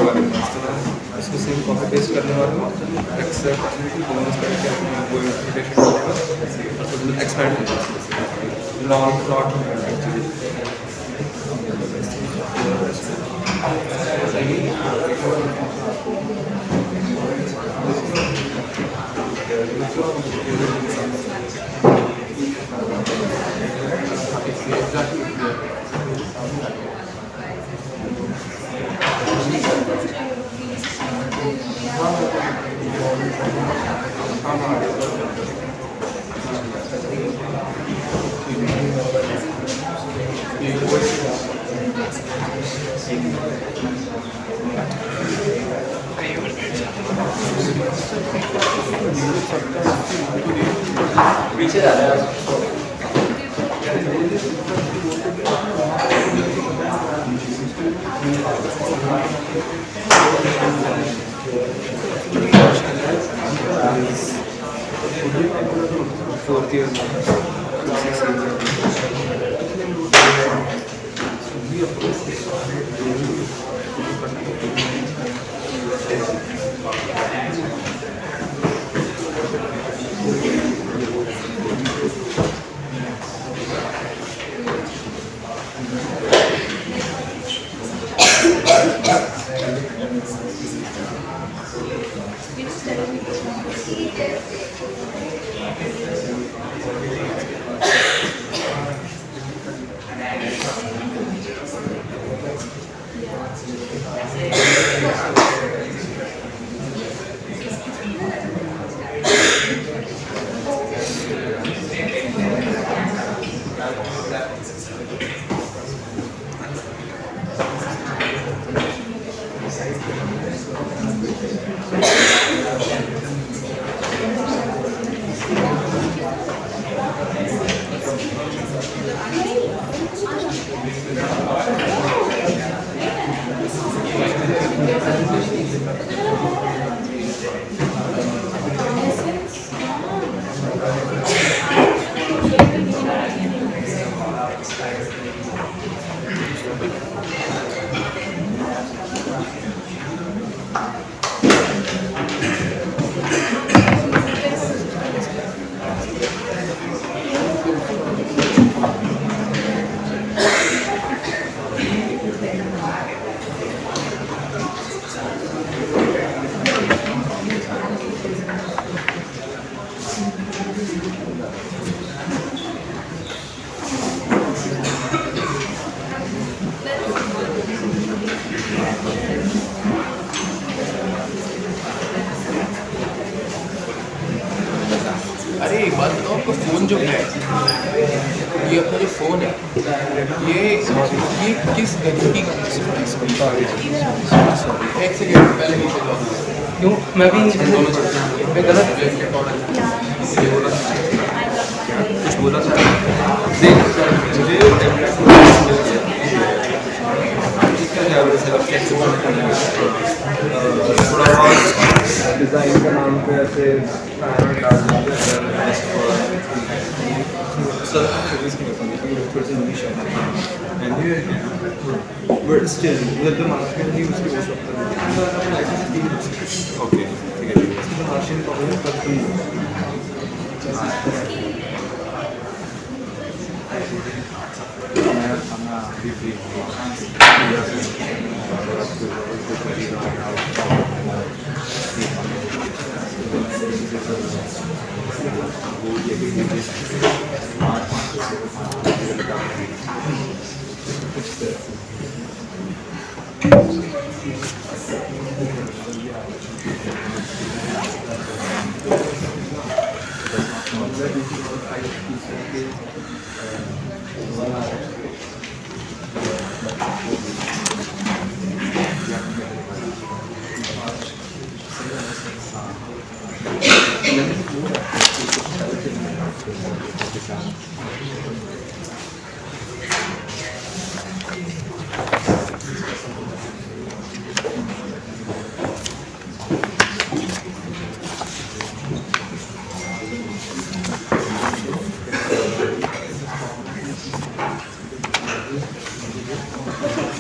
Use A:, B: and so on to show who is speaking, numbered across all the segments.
A: इसको same copy paste करने वाला एक्सेप्ट करके वो इंटरप्रिटेशन करेगा एक्सपेंड नॉट पीछे जा रहा है फोर्थ ईयर अरे एक बात बताओ, आपका फ़ोन जो है ये अपना जो फ़ोन है ये किस गरीबी का एक सेकेंड पहले नीचे जाओ क्यों मैं भी दोनों चलते मैं गलत कुछ बोला था डिज़ाइन का नाम पे ऐसे but still the Martian he उसकी वो सब okay ठीक है the Martian का वो करते हैं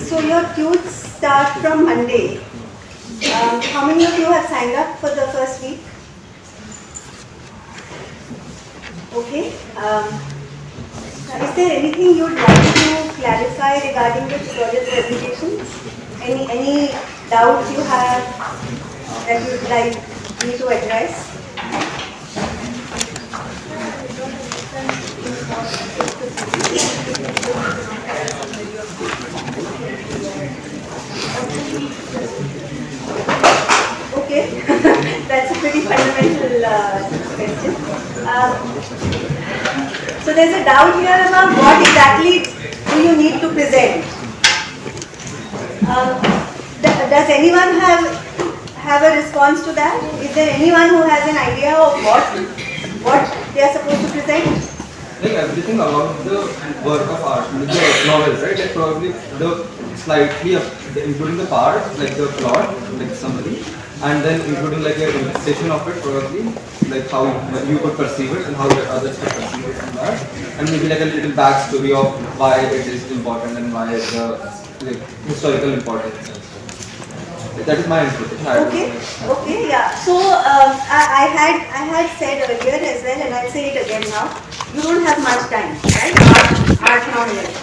B: So your tunes start from Monday. How many of you have signed up for the first week? Okay. Is there anything you would like to clarify regarding the tutorial presentations? Any doubts you have that you would like me to address? Okay, that's a pretty fundamental question. So there's a doubt here about what exactly do you need to present. Does anyone have a response to that? Is there anyone who has an idea of what they are supposed to present?
A: Like everything about the work of art, like the novels, right? Like probably the slightly including the part, like the plot, like summary, and then including like a interpretation of it, probably like how you could perceive it and how the others could perceive it from that, and maybe like a little backstory of why it is important and why the like historical importance. That is my interpretation.
B: Okay, yeah. So I had said earlier as well, and I'll say it again now. You don't have much time, right? Art knowledge.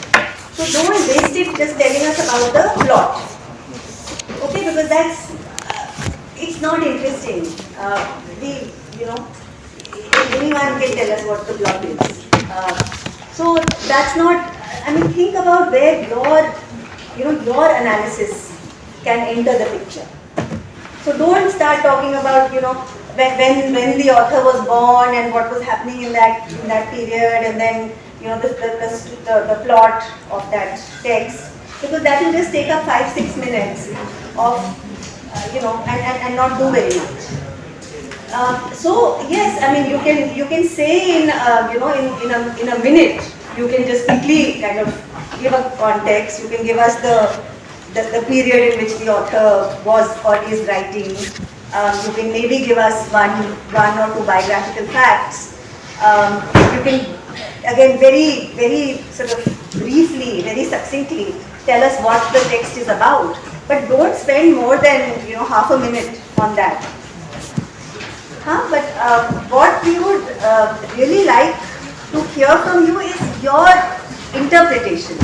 B: So don't waste it just telling us about the plot. Okay, because that's it's not interesting. Anyone can tell us what the plot is. So that's not. I mean, think about where your analysis can enter the picture. So don't start talking about when the author was born and what was happening in that period, and then the plot of that text, because that will just take up 5-6 minutes of and not do very much. So yes, I mean you can say in a minute you can just quickly kind of give a context. You can give us the period in which the author was or is writing. You can maybe give us one or two biographical facts. You can again very, very sort of briefly, very succinctly tell us what the text is about. But don't spend more than half a minute on that. But what we would really like to hear from you is your interpretation,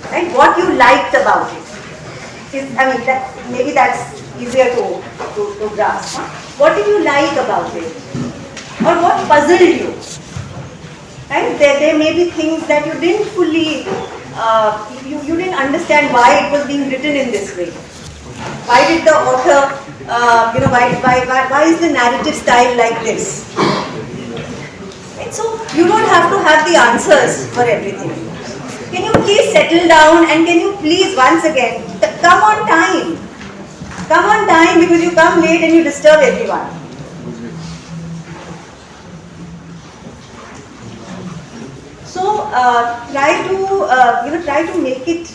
B: right? What you liked about it. Maybe that's easier to grasp. What did you like about it? Or what puzzled you? Right? There may be things that you didn't fully, you didn't understand why it was being written in this way. Why did the author, why is the narrative style like this? Right? So you don't have to have the answers for everything. Can you please settle down and can you please once again come on time? Come on time, because you come late and you disturb everyone. So try to make it.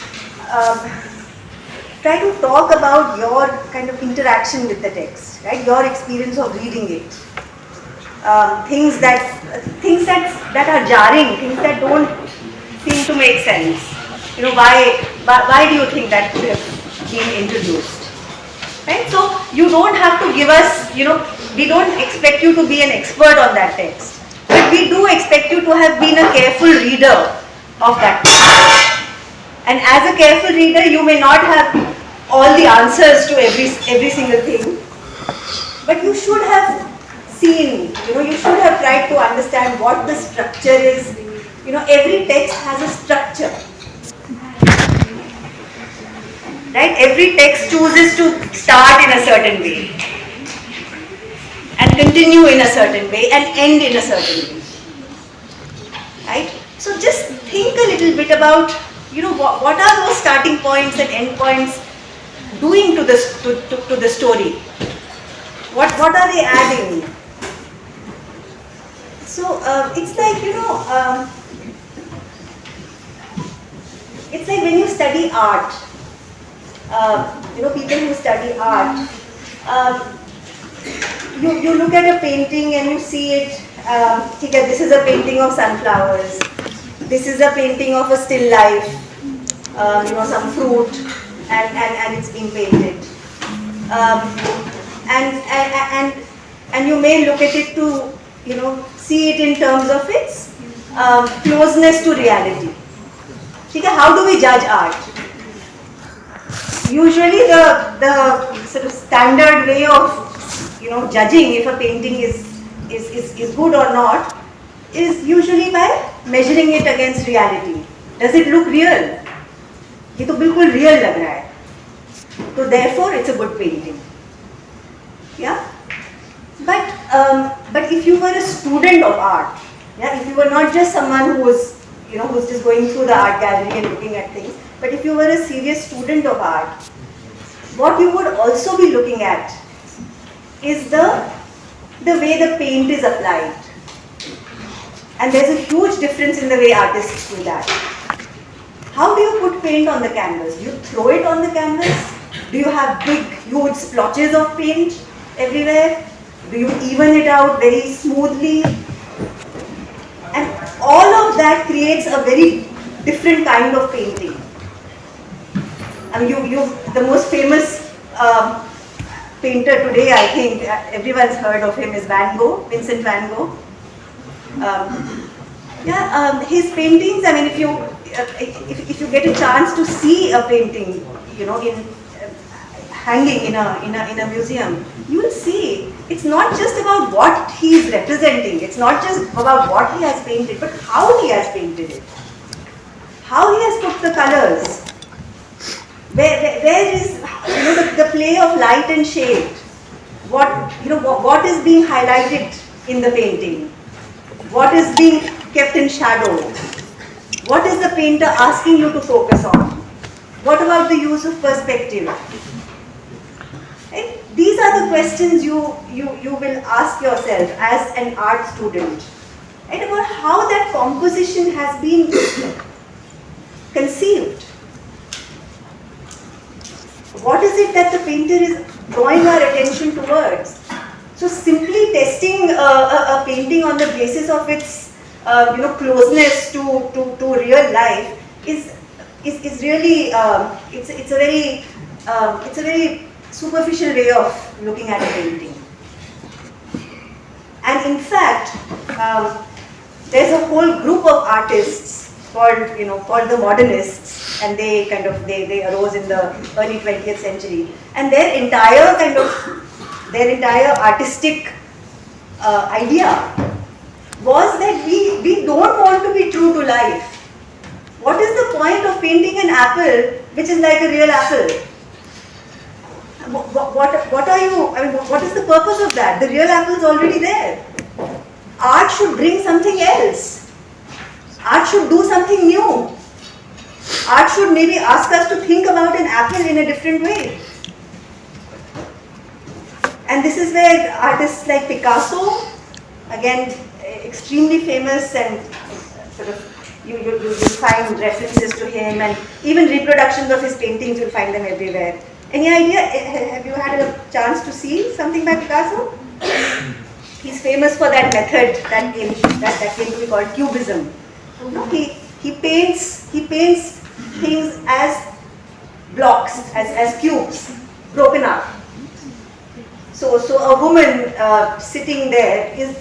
B: Try to talk about your kind of interaction with the text, right? Your experience of reading it. Things that are jarring, things that don't seem to make sense. Why do you think that could have been introduced? Right? So you don't have to give us, we don't expect you to be an expert on that text, but we do expect you to have been a careful reader of that text. And as a careful reader, you may not have all the answers to every single thing, but you should have seen, you should have tried to understand what the structure is. Every text has a structure. Right? Every text chooses to start in a certain way and continue in a certain way and end in a certain way. Right? So just think a little bit about, what are those starting points and end points doing to the story? What are they adding? So it's like, it's like when you study art. People who study art, you look at a painting and you see it. This is a painting of sunflowers. This is a painting of a still life. Some fruit, and it's being painted. And you may look at it to see it in terms of its closeness to reality. How do we judge art? Usually the sort of standard way of judging if a painting is good or not is usually by measuring it against reality. Does it look real? ये तो बिल्कुल real लग रहा है. So therefore it's a good painting. Yeah. But if you were a student of art, if you were not just someone who's just going through the art gallery and looking at things, but if you were a serious student of art, what you would also be looking at is the way the paint is applied. And there's a huge difference in the way artists do that. How do you put paint on the canvas? Do you throw it on the canvas? Do you have big, huge splotches of paint everywhere? Do you even it out very smoothly? And all of that creates a very different kind of painting. I mean, the most famous painter today, I think, everyone's heard of him, is Van Gogh, Vincent Van Gogh. His paintings, I mean, if you get a chance to see a painting, hanging in a museum, you will see it's not just about what he is representing, it's not just about what he has painted, but how he has painted it, how he has put the colors, where is the play of light and shade, what is being highlighted in the painting, what is being kept in shadow, what is the painter asking you to focus on, what about the use of perspective. Right? These are the questions you will ask yourself as an art student, right? About how that composition has been conceived. What is it that the painter is drawing our attention towards? So simply testing a painting on the basis of its closeness to real life is really it's a very superficial way of looking at a painting. And in fact, there's a whole group of artists called the modernists, and they arose in the early 20th century, and their entire artistic idea was that we don't want to be true to life. What is the point of painting an apple which is like a real apple? What are you, I mean, what is the purpose of that? The real apple is already there. art should bring something else. Art should do something new. Art should maybe ask us to think about an apple in a different way. And this is where artists like Picasso, again extremely famous, and sort of you find references to him, and even reproductions of his paintings, you'll find them everywhere. Any idea, have you had a chance to see something by Picasso? He's famous for that method that came to be called cubism. No, he paints things as blocks, as cubes, broken up. So a woman sitting there is,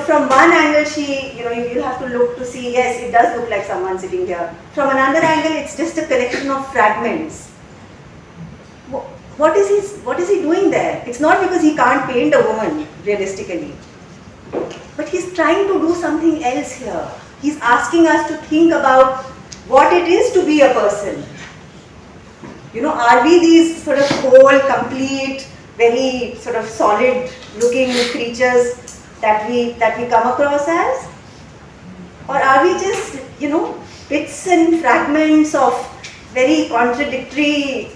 B: from one angle you'll have to look to see, yes, it does look like someone sitting here. From another angle, it's just a collection of fragments. What is he doing there? It's not because he can't paint a woman realistically, but he's trying to do something else here. He's asking us to think about what it is to be a person. Are we these sort of whole, complete, very sort of solid looking creatures that we come across as? Or are we just, bits and fragments of very contradictory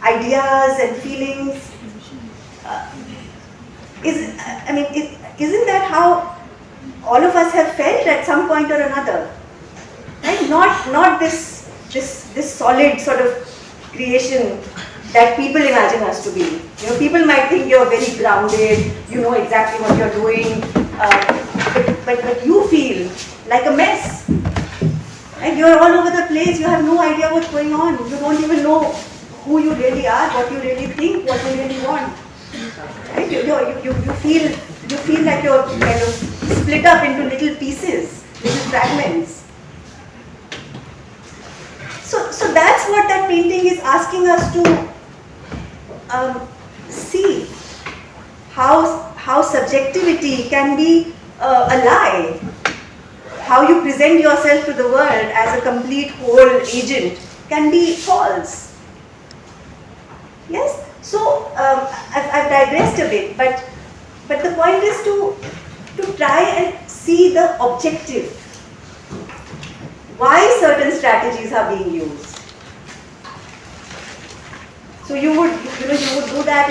B: ideas and feelings? Isn't that how all of us have felt at some point or another? Right? Not this solid sort of creation that people imagine us to be. People might think you're very grounded, you know exactly what you're doing, but you feel like a mess. And you're all over the place, you have no idea what's going on. You don't even know who you really are, what you really think, what you really want. Right? You feel like you're kind of split up into little pieces, little fragments. So that's what that painting is asking us to see. How subjectivity can be a lie. How you present yourself to the world as a complete whole agent can be false. Yes? So I've digressed a bit, but the point is to try and see the objective. Why certain strategies are being used. So you would do that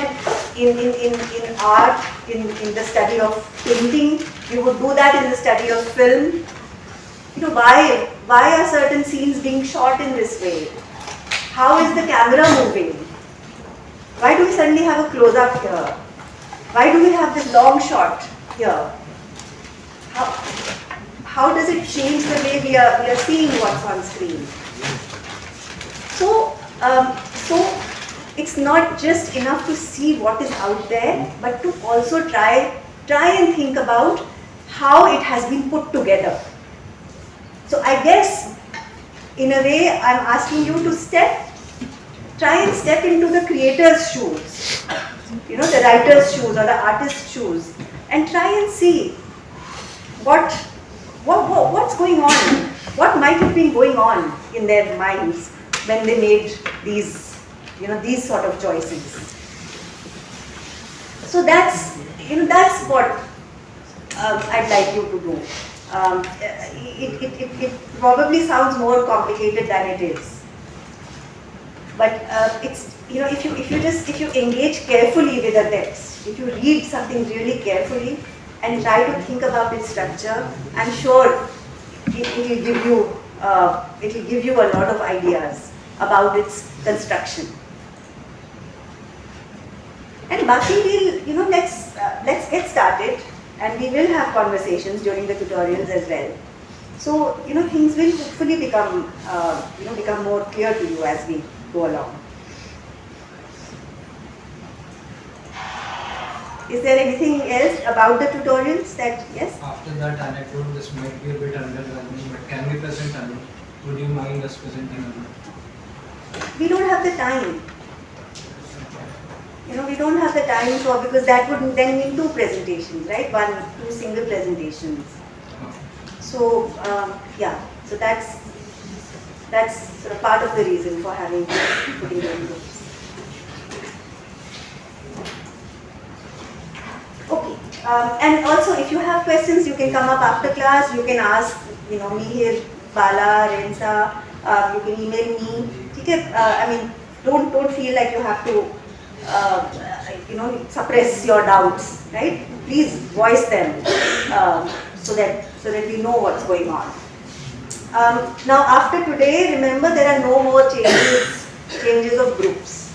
B: in art, in the study of painting. You would do that in the study of film. Why are certain scenes being shot in this way? How is the camera moving? Why do we suddenly have a close-up here? Why do we have this long shot here? How does it change the way we are seeing what's on screen? So it's not just enough to see what is out there, but to also try and think about how it has been put together. So I guess, in a way, I'm asking you to try and step into the creator's shoes, the writer's shoes or the artist's shoes, and try and see what's going on, what might have been going on in their minds when they made these sort of choices. So that's what I'd like you to do. It probably sounds more complicated than it is, but it's if you engage carefully with a text, if you read something really carefully and try to think about its structure, I'm sure it will give you a lot of ideas about its construction. And Baki, let's get started, and we will have conversations during the tutorials as well. So things will hopefully become more clear to you as we go along. Is there anything else about the tutorials that, yes?
C: After that anecdote, this might be a bit underwhelming, but can we present alone? Would you mind us presenting alone?
B: We don't have the time. We don't have the time because that would then mean 2 presentations, right? 2 single presentations. So so that's sort of part of the reason for putting them in groups. Okay. And also, if you have questions, you can come up after class. You can ask, me here, Bala, Rensa. You can email me. Okay? I mean, don't feel like you have to, suppress your doubts, right? Please voice them so that we know what's going on. Now, after today, remember there are no more changes of groups.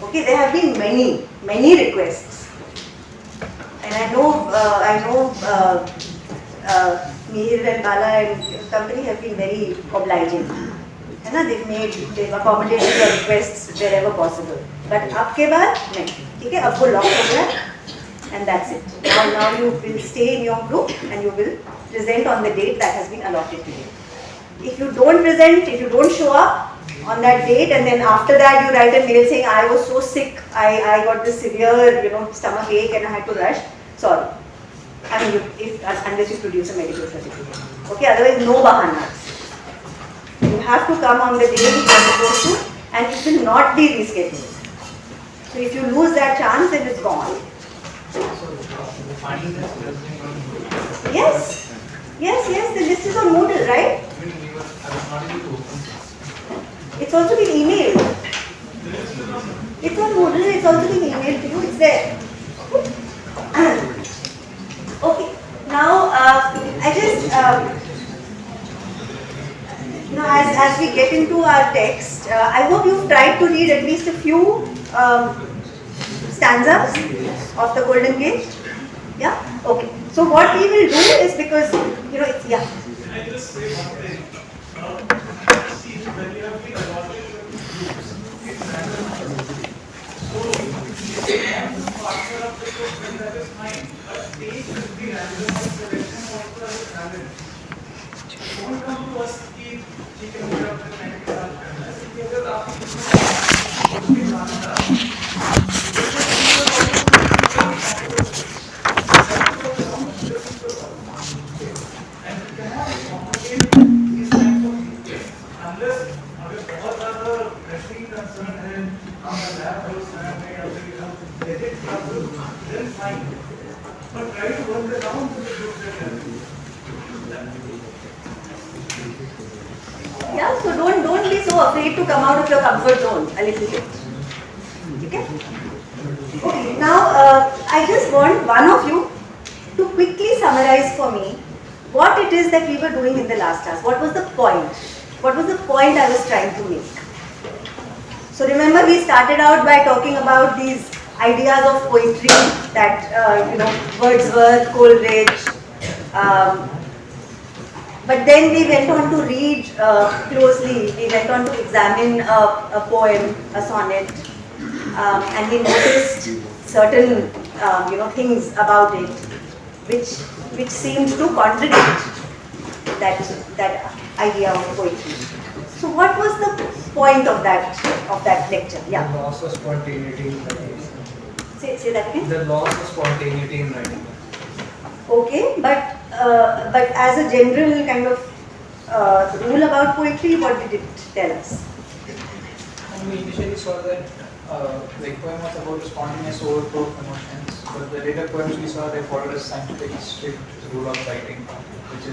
B: Okay, there have been many requests. And I know Mihir and Bala and company have been very obliging. They've accommodated your requests wherever possible. But आपके बाद नहीं, ठीक है? अब वो lock हो गया, and that's it. Now you will stay in your group and you will present on the date that has been allotted to you. If you don't present, if you don't show up on that date, and then after that you write a mail saying I was so sick, I got this severe stomach ache and I had to rush. Sorry. I mean, unless you produce a medical certificate. Okay, otherwise no bahanas. You have to come on the day you are supposed to, and it will not be rescheduled. So if you lose that chance, then it's gone. Yes, the list is on Moodle, right? It's also been emailed. It's on Moodle, it's also been emailed to you, it's there. Okay, now I just, as we get into our text, I hope you've tried to read at least a few stanzas of the Golden Gate. Yeah? Okay. So what we will do is, because, it's, yeah.
D: Can I just say one thing? See, when you have been allotted to groups, it's random. So, if you want to partner up with your friend, that is fine. But take the randomized selection also as a challenge. Don't come to us कि ठीक है मुझे अपने friend के साथ करना है. क्योंकि अगर आप उसके जानता
B: Yeah, so don't be so afraid to come out of your comfort zone a little bit. Okay? Okay, now I just want one of you to quickly summarize for me what it is that we were doing in the last class. What was the point? What was the point I was trying to make? So remember, we started out by talking about these ideas of poetry that, Wordsworth, Coleridge, but then we went on to read closely, we went on to examine a poem, a sonnet, and we noticed certain, things about it which seemed to contradict that idea of poetry. So what was the point of that lecture? Yeah.
C: The loss of spontaneity in writing.
B: Say that again.
C: The loss of spontaneity in writing.
B: Okay, but as a general kind of rule about poetry, what did it tell us?
E: And we initially saw that the poem was about the spontaneous overflow of emotions, but the later poems we saw they followed a scientific strict rule of writing, which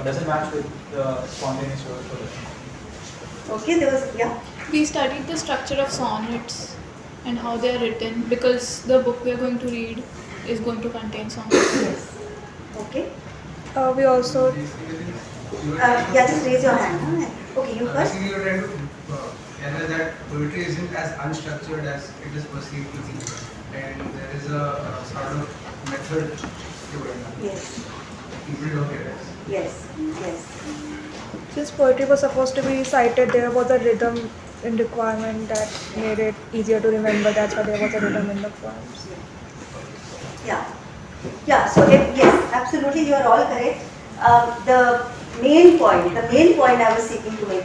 E: doesn't match with the spontaneous overflow.
B: Okay, there was, yeah.
F: We studied the structure of sonnets and how they are written, because the book we are going to read is going to contain sonnets.
B: Yes. Okay.
G: We also
B: Yeah, just raise your hand. Okay, you first.
H: Basically, you're trying to tell us that poetry isn't as unstructured as it is perceived to be, and there is a sort of method to it.
B: Yes.
H: People don't get it.
B: Yes.
G: since poetry was supposed to be recited, there was a rhythm in requirement that made it easier to remember. That's why there was a rhythm in the poems.
B: Yeah. So yes, absolutely, you are all correct. The main point I was seeking to make,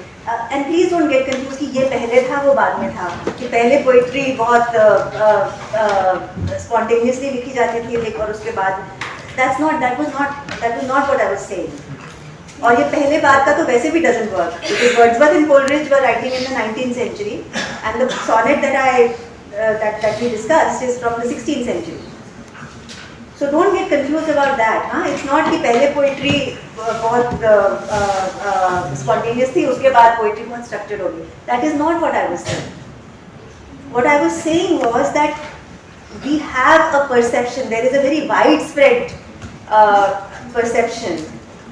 B: and please don't get confused कि ये पहले था वो बाद में था, कि पहले poetry बहुत spontaneously लिखी जाती थी और उसके बाद that was not what I was saying. और ये पहले बात का तो वैसे भी doesn't work, because Wordsworth and Coleridge were writing in the 19th century, and the sonnet that we discussed is from the 16th century. So don't get confused about that. Huh? It's not कि पहले poetry बहुत spontaneous थी, उसके बाद poetry बहुत structured होगी. That is not what I was saying. What I was saying was that we have a perception, there is a very widespread perception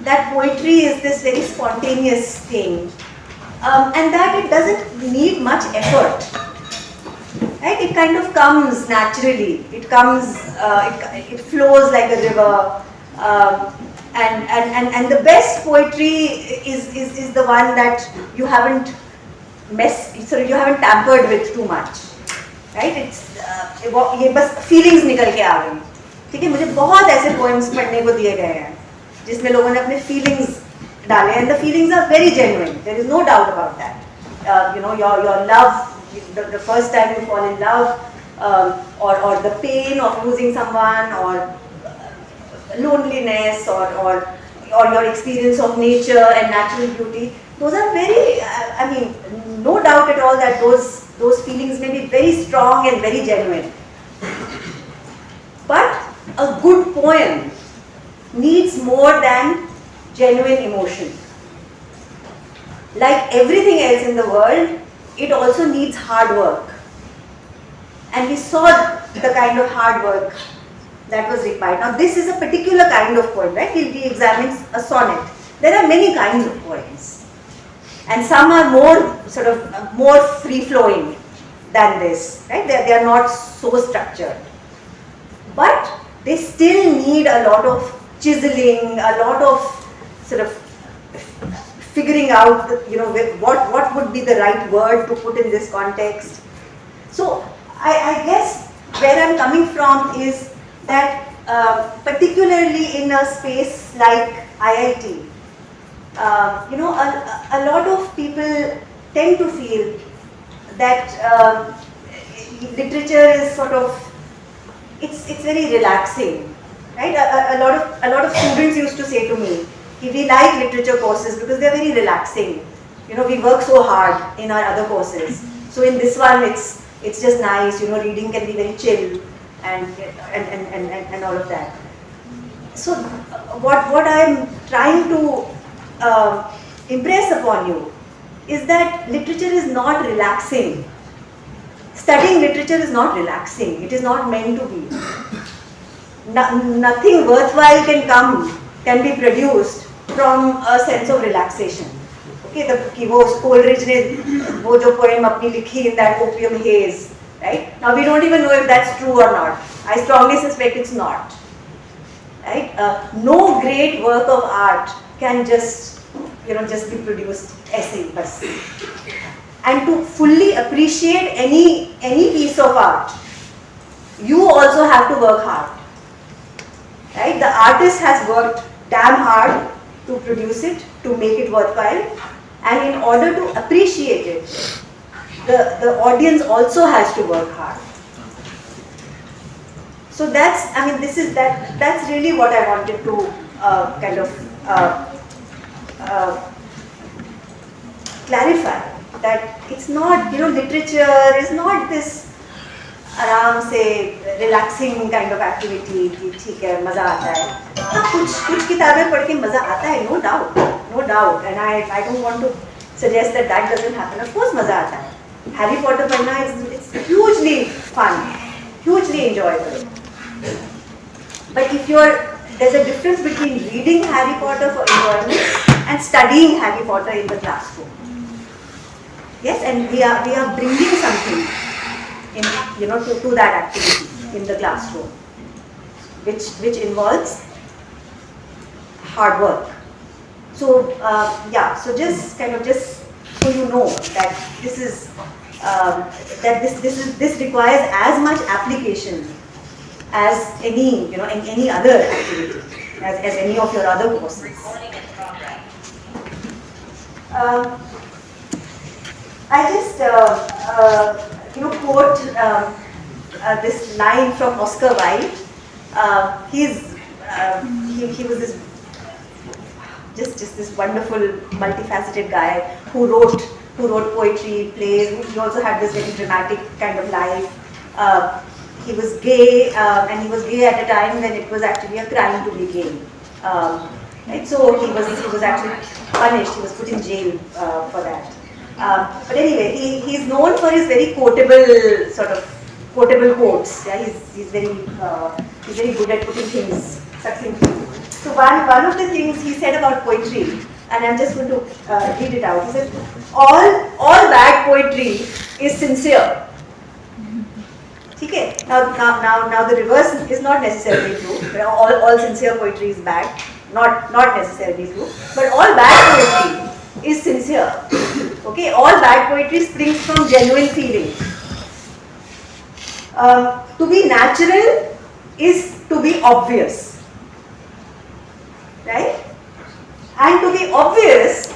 B: that poetry is this very spontaneous thing, and that it doesn't need much effort. Right? It kind of comes naturally. It comes, it flows like a river, and the best poetry is the one that you haven't you haven't tampered with too much. Right? It's ये बस feelings निकल के आ गई. ठीक है, मुझे बहुत ऐसे poems पढ़ने को दिए गए हैं जिसमें लोगों ने अपने feelings डाले, and the feelings are very genuine. There is no doubt about that. You know, your love. The first time you fall in love, or the pain of losing someone, or loneliness, or your experience of nature and natural beauty, those are very, I mean, no doubt at all that those feelings may be very strong and very genuine. But a good poem needs more than genuine emotion. Like everything else in the world, it also needs hard work. And we saw the kind of hard work that was required. Now this is a particular kind of poem, right? We examined a sonnet. There are many kinds of poems. And some are more free-flowing than this, right? They are not so structured. But they still need a lot of chiseling, a lot of sort of figuring out, you know, what would be the right word to put in this context. So I guess where I'm coming from is that particularly in a space like IIT, you know, a lot of people tend to feel that literature is sort of, it's very relaxing, right? A lot of students used to say to me, we like literature courses because they are very relaxing. You know, we work so hard in our other courses. So in this one, it's just nice. You know, reading can be very chill, and all of that. So what I'm trying to impress upon you is that literature is not relaxing. Studying literature is not relaxing. It is not meant to be. Nothing worthwhile can be produced from a sense of relaxation. Okay, कि वो Coleridge ने वो जो poem अपनी लिखी in that opium haze, right? Now we don't even know if that's true or not. I strongly suspect it's not. Right? No great work of art can just be produced ऐसे बस. And to fully appreciate any piece of art, you also have to work hard. Right? The artist has worked damn hard to produce it, to make it worthwhile, and in order to appreciate it, the audience also has to work hard. So that's really what I wanted to clarify, that it's not, literature is not this आराम से relaxing kind of activity कि ठीक है मज़ा आता है. हाँ, कुछ किताबें पढ़ के मज़ा आता है, no doubt, and I don't want to suggest that doesn't happen. Of course मज़ा आता है. Harry Potter पढ़ना it's hugely fun, hugely enjoyable. But there's a difference between reading Harry Potter for enjoyment and studying Harry Potter in the classroom. Yes, and we are bringing something to that activity in the classroom, which involves hard work. So so just so you know that this requires as much application as any other activity, as any of your other courses. I just quote this line from Oscar Wilde. He was this wonderful, multifaceted guy who wrote poetry, plays. He also had this very dramatic kind of life. he was gay, and he was gay at a time when it was actually a crime to be gay. Right? So he was actually punished. He was put in jail for that. But anyway, he's known for his very quotable quotes. Yeah, he's very good at putting things succinctly. So one of the things he said about poetry, and I'm just going to read it out. He said, all bad poetry is sincere. Okay. Now the reverse is not necessarily true. All sincere poetry is bad. Not necessarily true. But all bad poetry is sincere. Okay. All bad poetry springs from genuine feeling. To be natural is to be obvious. Right? And to be obvious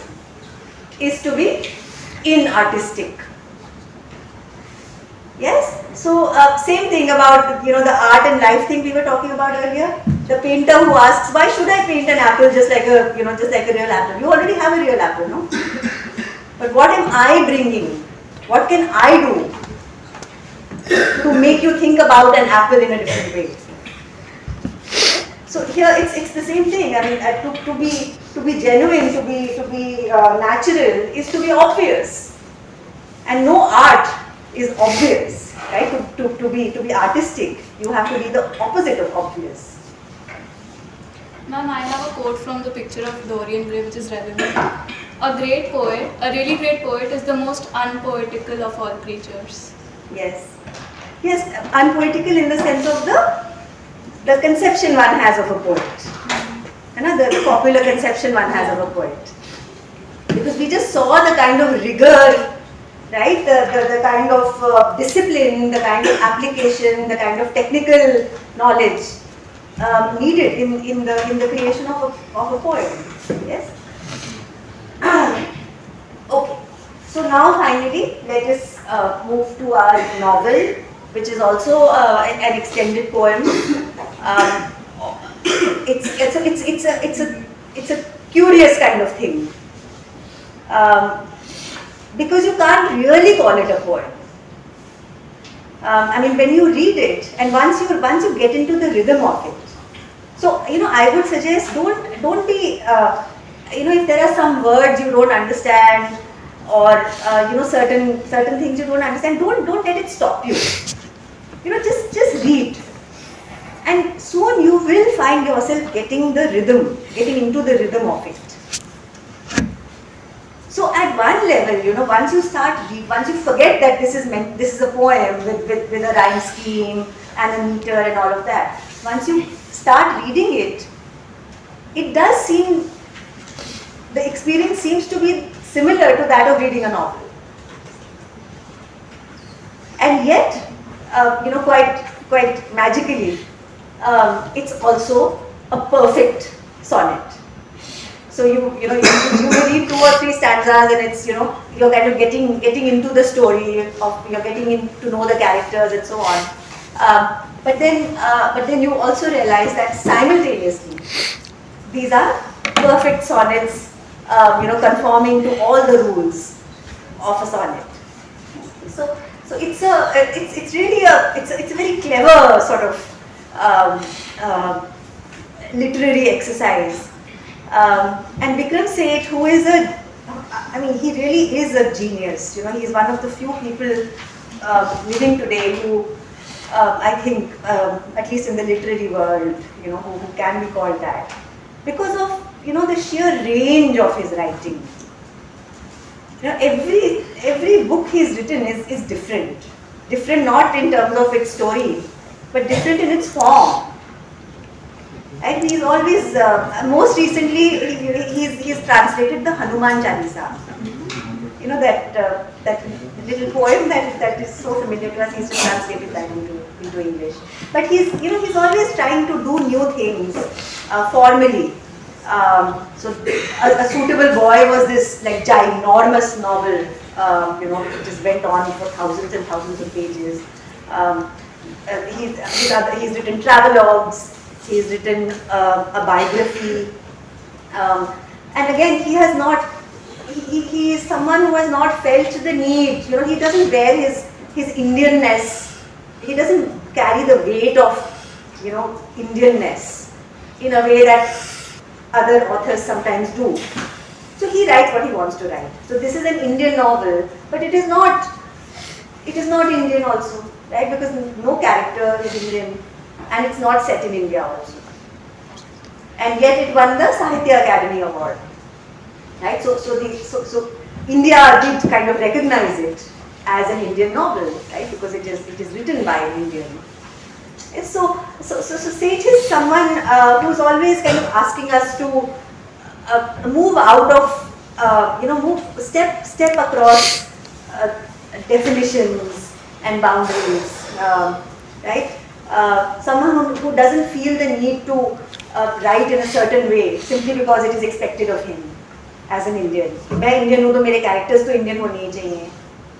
B: is to be inartistic. Yes? So same thing about the art and life thing we were talking about earlier. The painter who asks, why should I paint an apple just like a real apple? You already have a real apple, no? But what am I bringing? What can I do to make you think about an apple in a different way? So here it's the same thing. I mean, to be genuine, to be natural is to be obvious, and no art is obvious, right? To be artistic, you have to be the opposite of obvious.
F: Ma'am, I have a quote from the picture of Dorian Gray which is relevant. A really great poet is the most unpoetical of all creatures.
B: Yes, unpoetical in the sense of the conception one has of a poet. The popular conception one has of a poet. Because we just saw the kind of rigor, right? The kind of discipline, the kind of application, the kind of technical knowledge needed in the creation of a poem. Yes. Okay. So now finally, let us move to our novel, which is also an extended poem. It's a curious kind of thing, because you can't really call it a poem. I mean, when you read it, and once you get into the rhythm of it, so I would suggest don't be if there are some words you don't understand, or certain things you don't understand, don't let it stop you. Just read. And soon you will find yourself getting into the rhythm of it. So at one level, once you forget that this is a poem with a rhyme scheme and a meter and all of that, once you start reading it, the experience seems to be similar to that of reading a novel. And yet, quite magically, it's also a perfect sonnet. So you read 2 or 3 stanzas, and it's you're kind of getting into the story, you're getting to know the characters and so on. But then you also realize that simultaneously these are perfect sonnets, conforming to all the rules of a sonnet. So it's really a very clever sort of literary exercise. And Vikram Seth, who is he really is a genius. He's one of the few people living today who, I think, at least in the literary world, who can be called that, because of the sheer range of his writing. Every book he's written is different. Different not in terms of its story, but different in its form. And he's always, most recently, he's translated the Hanuman Chalisa. That little poem that is so familiar to us. He's just translated that into English. But he's always trying to do new things formally. So a Suitable Boy was this ginormous novel, it just went on for thousands and thousands of pages. He's written travelogues. He's written a biography, and again he is someone who has not felt the need. He doesn't bear his Indianness. He doesn't carry the weight of, you know, Indianness in a way that other authors sometimes do. So he writes what he wants to write. So this is an Indian novel, but it is not Indian also, right? Because no character is Indian, and it's not set in India also. And yet it won the Sahitya Academy Award, right? So India did kind of recognize it as an Indian novel, right? Because it is written by an Indian. And so Sage is someone who's always kind of asking us to move out of, move step across definitions and boundaries, right? Someone who doesn't feel the need to write in a certain way simply because it is expected of him as an Indian. मैं Indian हूँ तो मेरे characters तो Indian होने ही चाहिए,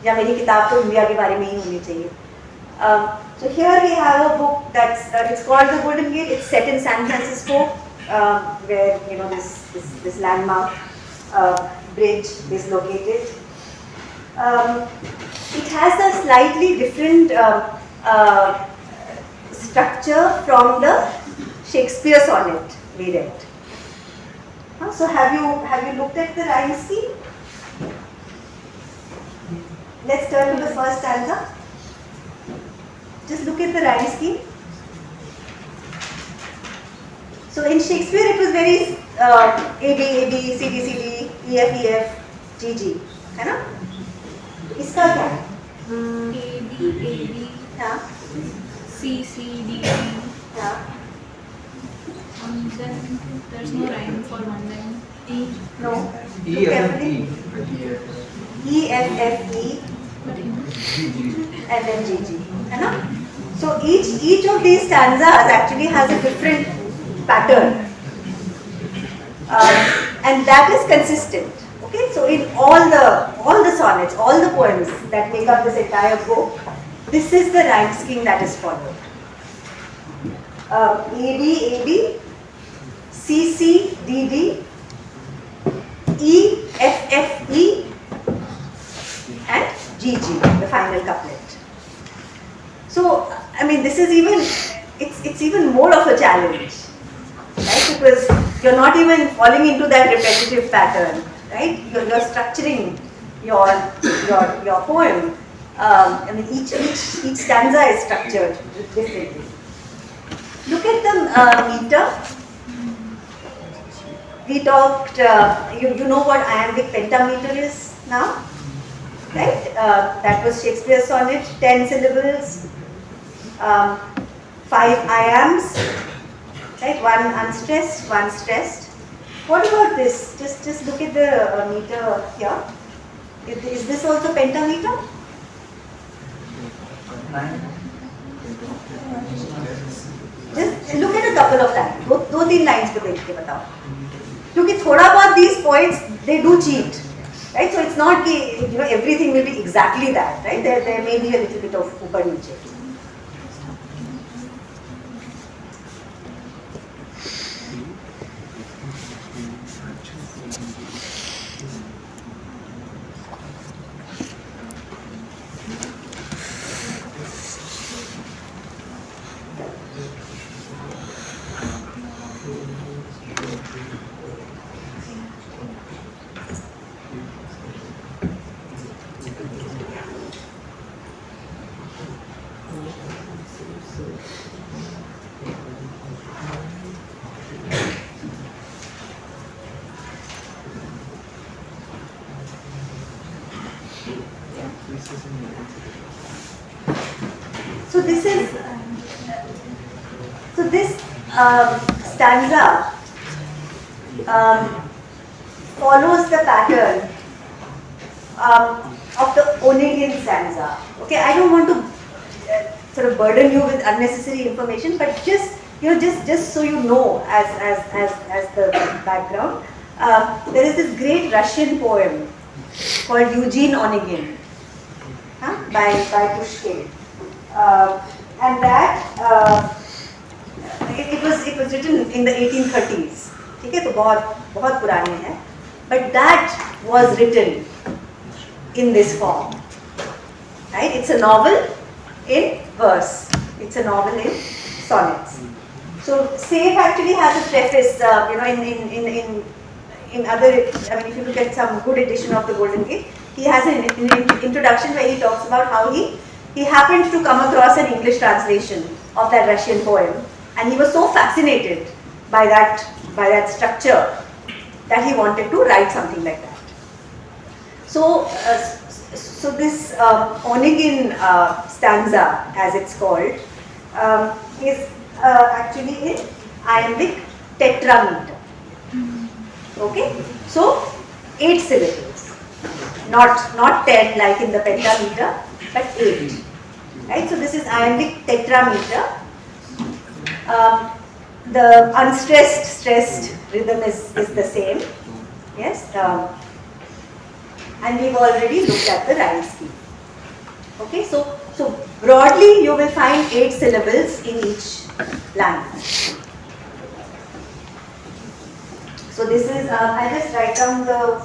B: या मेरी किताब तो इंडिया के बारे में ही होनी चाहिए. So here we have a book that's it's called The Golden Gate. It's set in San Francisco, where this landmark bridge is located. It has a slightly different structure from the Shakespeare sonnet we read. So have you looked at the rhyme scheme? Let's turn to the first stanza. Just look at the rhyme scheme. So in Shakespeare it was very A B A B C D C D E F E F G G, है ना? इसका क्या है?
F: A B
B: हाँ.
F: C D.
B: हाँ.
F: Then there's no rhyme for one line. E.
B: No.
A: E
B: Look
A: F
B: carefully.
A: E.
B: E F F E
A: G G.
B: and then G G, है ना? So each of these stanzas actually has a different pattern, and that is consistent. Okay, so in all the sonnets, all the poems that make up this entire book, this is the rhyme scheme that is followed. A B, C C D D, E F F E, and G G, the final couplet. So, I mean, this is it's even more of a challenge, right? Because you're not even falling into that repetitive pattern, right? You're structuring your poem. I mean, each stanza is structured differently. Look at the meter. We talked. You know what iambic pentameter is now, right? That was Shakespeare's sonnet, 10 syllables. 5 iambs, right? One unstressed, one stressed. What about this? Just look at the meter here. Is this also pentameter? Just look at a couple of lines. दो तीन lines को देख के बताओ. क्योंकि थोड़ा बहुत these poets they do cheat, right? So it's not कि everything will be exactly that, right? There may be a little bit of ऊपर नीचे. So this stanza follows the pattern of the Onegin stanza. Okay, I don't want to sort of burden you with unnecessary information, but just so you know, as the background, there is this great Russian poem called Eugene Onegin, by Pushkin, and that it was written in the 1830s. ठीक है, तो बहुत पुराने हैं, but that was written in this form, right? It's a novel in verse. It's a novel in sonnets. So Safe actually has a preface, in other, I mean, if you look at some good edition of the Golden Gate, he has an introduction where he talks about how he happened to come across an English translation of that Russian poem, and he was so fascinated by that structure that he wanted to write something like that. So, so this Onegin stanza, as it's called, is actually in iambic tetrameter. Okay, so 8 syllables, not 10 like in the pentameter, but 8. Right, so this is iambic tetrameter. The unstressed, stressed rhythm is the same. Yes, and we've already looked at the rhyme scheme. Okay, so broadly you will find 8 syllables in each line. So this is, I'll just write down the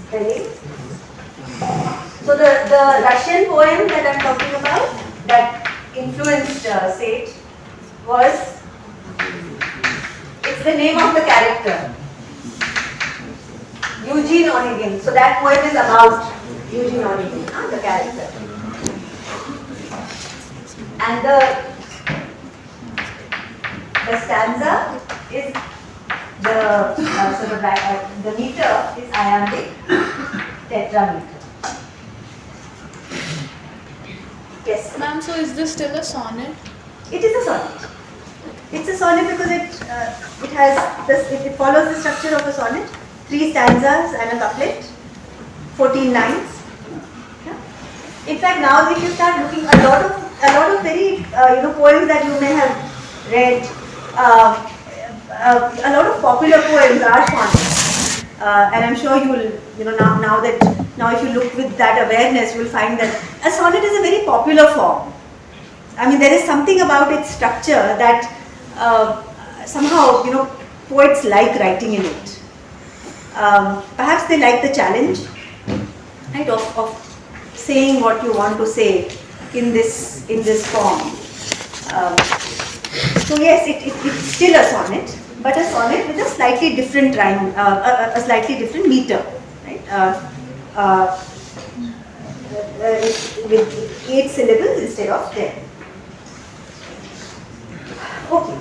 B: spelling. So the Russian poem that I'm talking about, that influenced Sage, was, it's the name of the character, Eugene Onegin. So that poem is about Eugene Onegin, the character. And the stanza is the meter is iambic tetrameter. Yes,
F: Ma'am, so is this still a sonnet?
B: it is a sonnet. It's a sonnet because it has this. It follows the structure of a sonnet: 3 stanzas and a couplet, 14 lines. Yeah. In fact, now if you start looking, a lot of very poems that you may have read. A lot of popular poems are sonnets, and I'm sure you will, now if you look with that awareness, you will find that a sonnet is a very popular form. I mean, there is something about its structure that somehow, poets like writing in it. Perhaps they like the challenge, right, of saying what you want to say in this form. So yes, it's still a sonnet, but a sonnet with a slightly different rhyme, a slightly different meter, right? With 8 syllables instead of 10. Okay.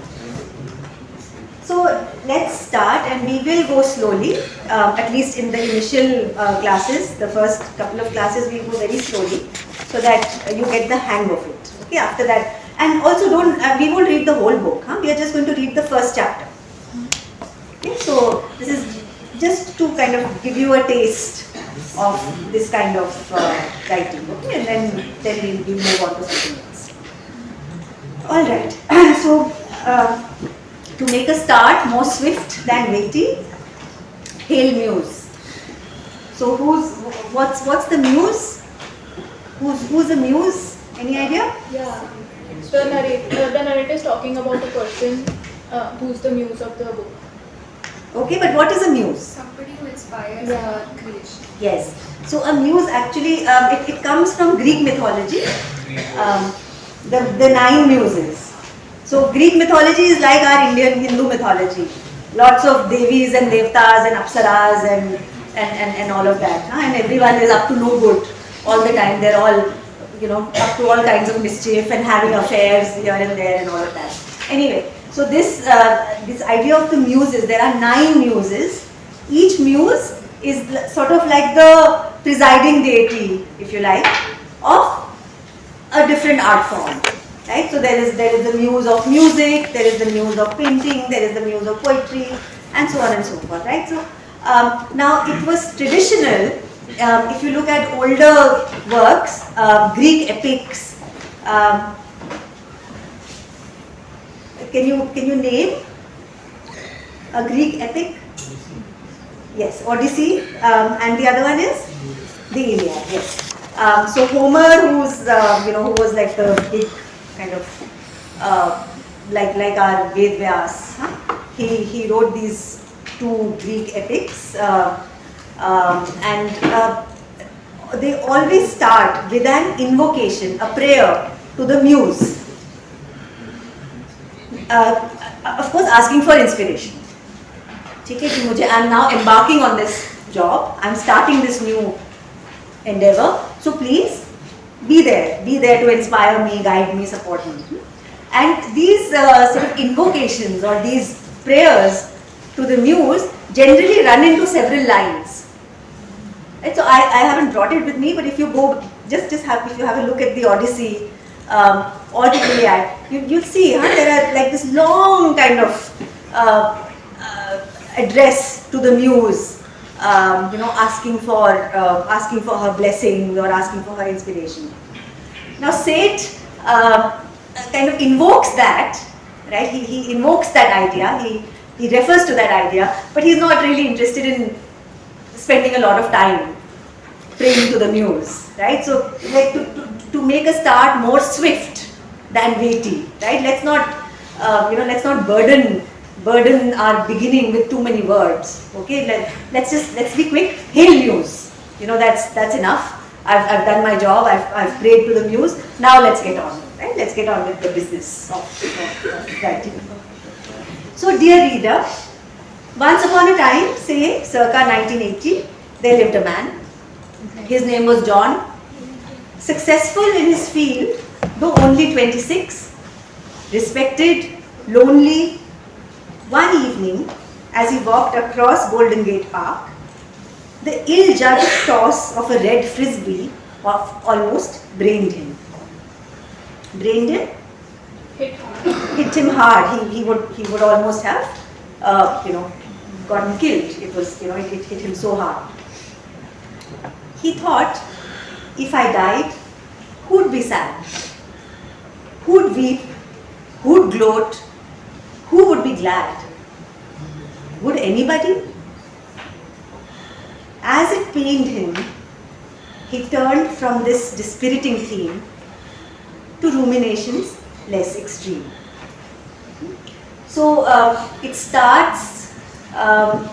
B: So let's start, and we will go slowly. At least in the initial classes, the first couple of classes, we go very slowly, so that you get the hang of it. Okay. After that. And also we won't read the whole book, huh? We are just going to read the first chapter. Okay, so this is just to kind of give you a taste of this kind of writing, okay? And then we'll move on to something else. Alright, so to make a start, more swift than weighty, hail muse. So what's the muse? Who's the muse? Any idea?
F: Yeah. The narrator is talking about a person who's the muse of the book.
B: Okay, but what is a muse?
I: Somebody who inspires creation.
B: Yes. So a muse actually, it comes from Greek mythology, the 9 muses. So Greek mythology is like our Indian Hindu mythology. Lots of devis and devtas and apsaras and all of that. Huh? And everyone is up to no good all the time. They're all up to all kinds of mischief and having affairs here and there and all of that. Anyway, so this idea of the muses, there are 9 muses. Each muse is sort of like the presiding deity, if you like, of a different art form. Right? So there is the muse of music, there is the muse of painting, there is the muse of poetry, and so on and so forth. Right? So now it was traditional. If you look at older works, Greek epics, can you name a Greek epic? Yes, Odyssey, and the other one is the Iliad. Yes. So Homer, who was like the big kind of like our Ved Vyas, huh? He wrote these 2 Greek epics. And they always start with an invocation, a prayer to the muse. Of course, asking for inspiration. I'm now embarking on this job. I'm starting this new endeavor. So please be there to inspire me, guide me, support me. And these sort of invocations or these prayers to the muse generally run into several lines. Right? So I haven't brought it with me, but if you go, if you have a look at the Odyssey or the Iliad, you'll see there are like this long kind of address to the muse, asking for her blessing or asking for her inspiration. Now Seth kind of invokes that, right? He invokes that idea. He refers to that idea, but he's not really interested in spending a lot of time praying to the muse, right? So, like to make a start more swift than weighty, right? Let's not burden our beginning with too many words. Okay, let's be quick. Hail muse. That's enough. I've done my job. I've prayed to the muse. Now let's get on. Right? Let's get on with the business of writing. So, dear reader, once upon a time, say circa 1980, there lived a man. His name was John. Successful in his field, though only 26, respected, lonely. One evening, as he walked across Golden Gate Park, the ill-judged toss of a red frisbee almost brained him. Brained him? Hit him hard. He would almost have, gotten killed. It hit him so hard. He thought, if I died, who'd be sad? Who'd weep? Who'd gloat? Who would be glad? Would anybody? As it pained him, he turned from this dispiriting theme to ruminations less extreme. So it starts, as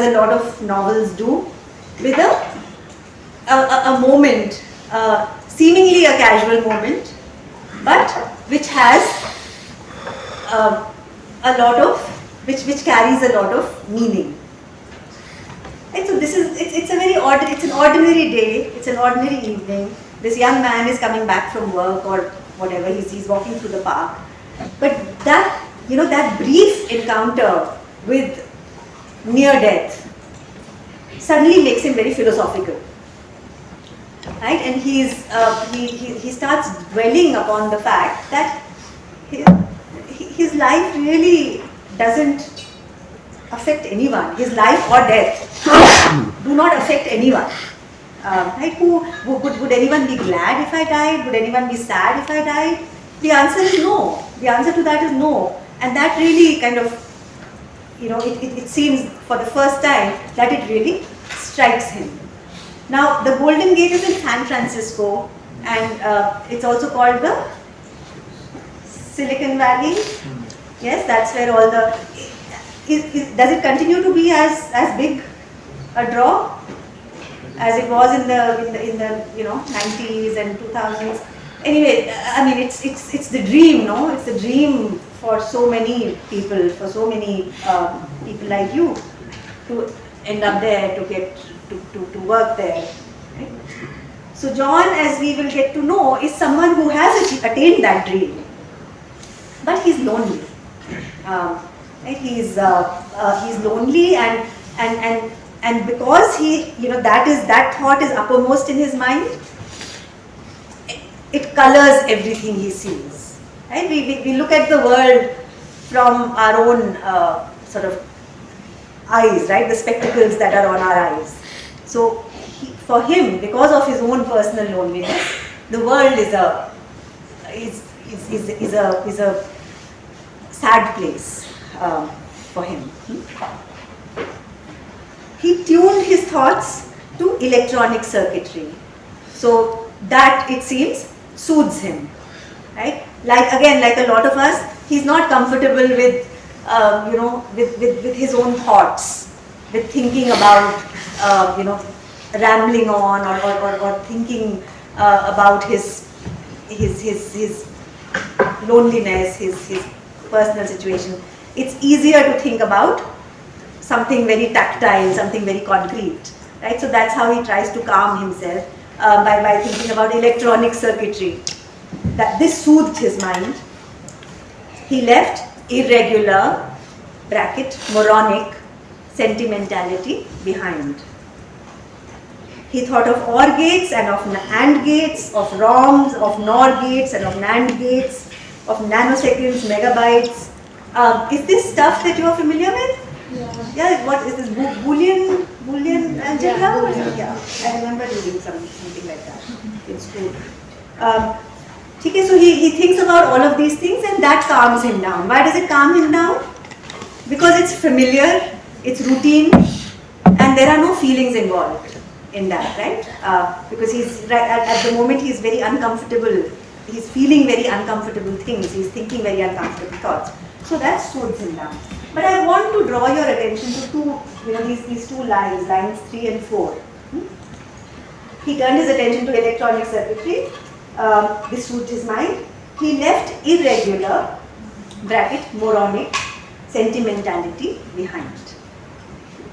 B: a lot of novels do, with a moment, seemingly a casual moment, but which has which carries a lot of meaning. And so it's an ordinary day, it's an ordinary evening. This young man is coming back from work or whatever, he's walking through the park. But that brief encounter with near death suddenly makes him very philosophical. Right? And he starts dwelling upon the fact that his life really doesn't affect anyone. His life or death do not affect anyone. Right? Would anyone be glad if I died? Would anyone be sad if I died? The answer is no. The answer to that is no. And that really kind of, it seems for the first time that it really strikes him. Now, the Golden Gate is in San Francisco, and it's also called the Silicon Valley. Yes, that's where all the. Does it continue to be as big a draw as it was in the 90s and 2000s? Anyway, I mean it's the dream, no? It's the dream for so many people, for so many people like you, to end up there, to get to work there. Right? So John, as we will get to know, is someone who has attained that dream, but he's lonely. Right? He's lonely, and because that thought is uppermost in his mind, it colors everything he sees. Right? We look at the world from our own sort of eyes, right? The spectacles that are on our eyes. So for him, because of his own personal loneliness, the world is a sad place for him. He tuned his thoughts to electronic circuitry, so that, it seems, soothes him. Right? Like a lot of us, he's not comfortable with with his own thoughts, with thinking about rambling on or thinking about his loneliness, his personal situation. It's easier to think about something very tactile, something very concrete, right? So that's how he tries to calm himself by thinking about electronic circuitry. That this soothed his mind. He left irregular bracket moronic sentimentality behind. He thought of OR gates and of AND gates, of ROMs, of NOR gates and of NAND gates, of nanoseconds, megabytes. Is this stuff that you are familiar with?
G: Yeah.
B: Yeah, what is this? Boolean algebra? Or something? Yeah, I remember reading something like that in school. Okay, so he thinks about all of these things and that calms him down. Why does it calm him down? Because it's familiar, it's routine, and there are no feelings involved in that, right? Because he's right at the moment he's very uncomfortable. He's feeling very uncomfortable things. He's thinking very uncomfortable thoughts. So that soothes him down. But I want to draw your attention to these two lines, lines 3 and 4. He turned his attention to electronic circuitry. This soothed his mind. He left irregular bracket moronic sentimentality behind.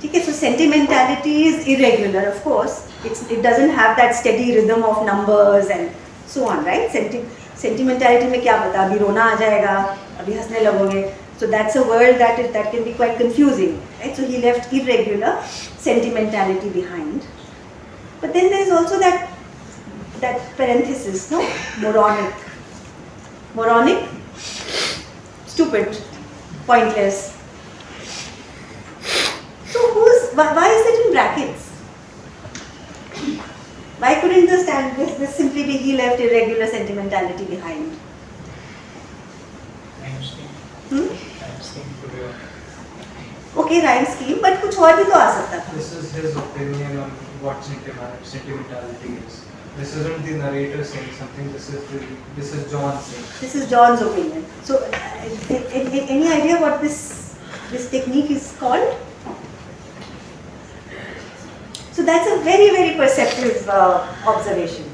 B: Okay, so sentimentality is irregular, of course. It doesn't have that steady rhythm of numbers and so on, right? Sentimentality में क्या पता अभी रोना आ जाएगा अभी हंसने लगोगे. So that's a world that can be quite confusing, right? So he left irregular sentimentality behind. But then there is also that parenthesis, no? Moronic, stupid, pointless. So why is it in brackets? Why couldn't this simply be he left irregular sentimentality behind? Okay, rhyme scheme, but कुछ और भी तो आ सकता था.
C: This is his opinion on what sentimentality is. This isn't the narrator saying something. This is John saying.
B: This is John's opinion. So, any idea what this technique is called? So that's a very, very perceptive observation.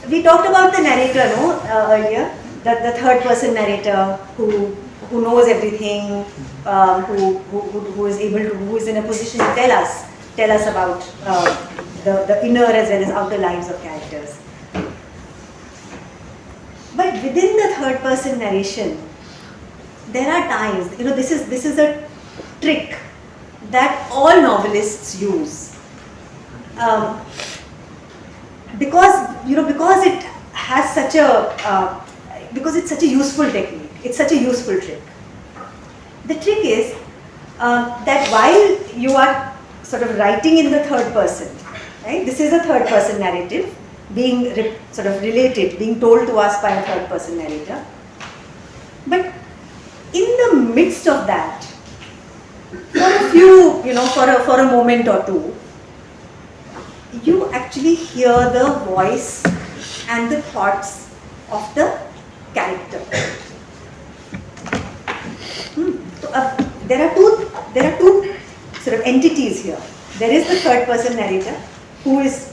B: We talked about the narrator, earlier. The third person narrator who knows everything, who is in a position to tell us about the inner as well as outer lives of characters. But within the third person narration, there are times, this is a trick that all novelists use. Because it has such a because it's such a useful technique, it's such a useful trick. The trick is that while you are sort of writing in the third person, right? This is a third person narrative being sort of related, being told to us by a third person narrator. But in the midst of that, for a few, for a moment or two, you actually hear the voice and the thoughts of the character. So there are two sort of entities here. There is the third person narrator who is,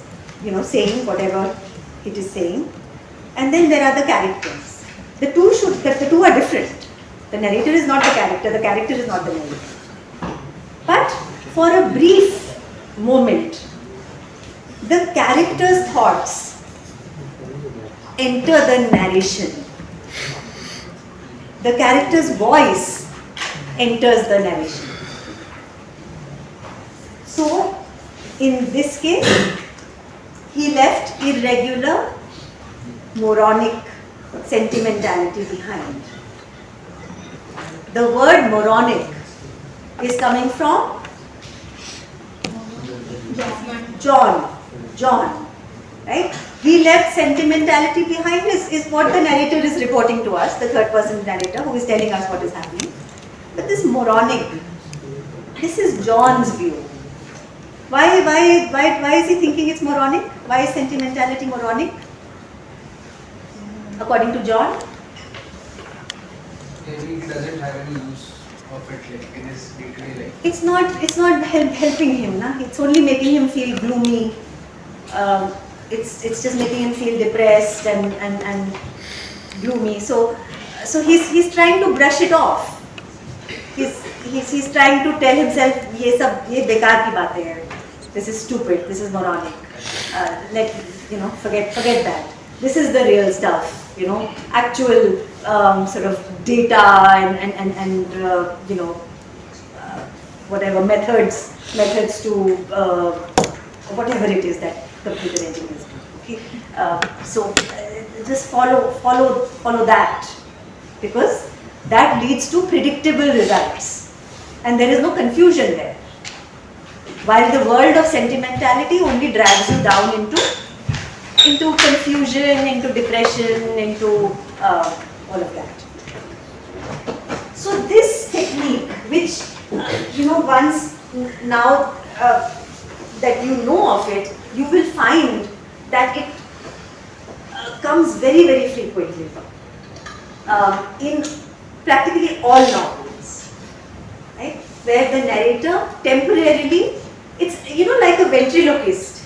B: saying whatever it is saying, and then there are the characters. The two are different. The narrator is not the character is not the narrator. But for a brief moment, the character's thoughts enter the narration. The character's voice enters the narration. So, in this case, he left irregular, moronic sentimentality behind. The word moronic is coming from John, right? He left sentimentality behind is what the narrator is reporting to us, the third person narrator who is telling us what is happening. But this moronic, this is John's view. Why is he thinking it's moronic? Why is sentimentality moronic? According to John?
H: Maybe he doesn't have any use of it, like in his day-to-day life?
B: It's not helping him, na? It's only making him feel gloomy. It's just making him feel depressed and gloomy. So he's trying to brush it off. He's trying to tell himself, ये बेकार की बातें हैं. This is stupid. This is moronic. Forget that. This is the real stuff. Actual sort of data and whatever methods to whatever it is that computer engineers do. Okay, just follow that, because that leads to predictable results, and there is no confusion there. While the world of sentimentality only drags you down into confusion, into depression, into all of that. So this technique, which once now that you know of it, you will find that it comes very, very frequently in practically all novels, right? Where the narrator temporarily, it's like a ventriloquist.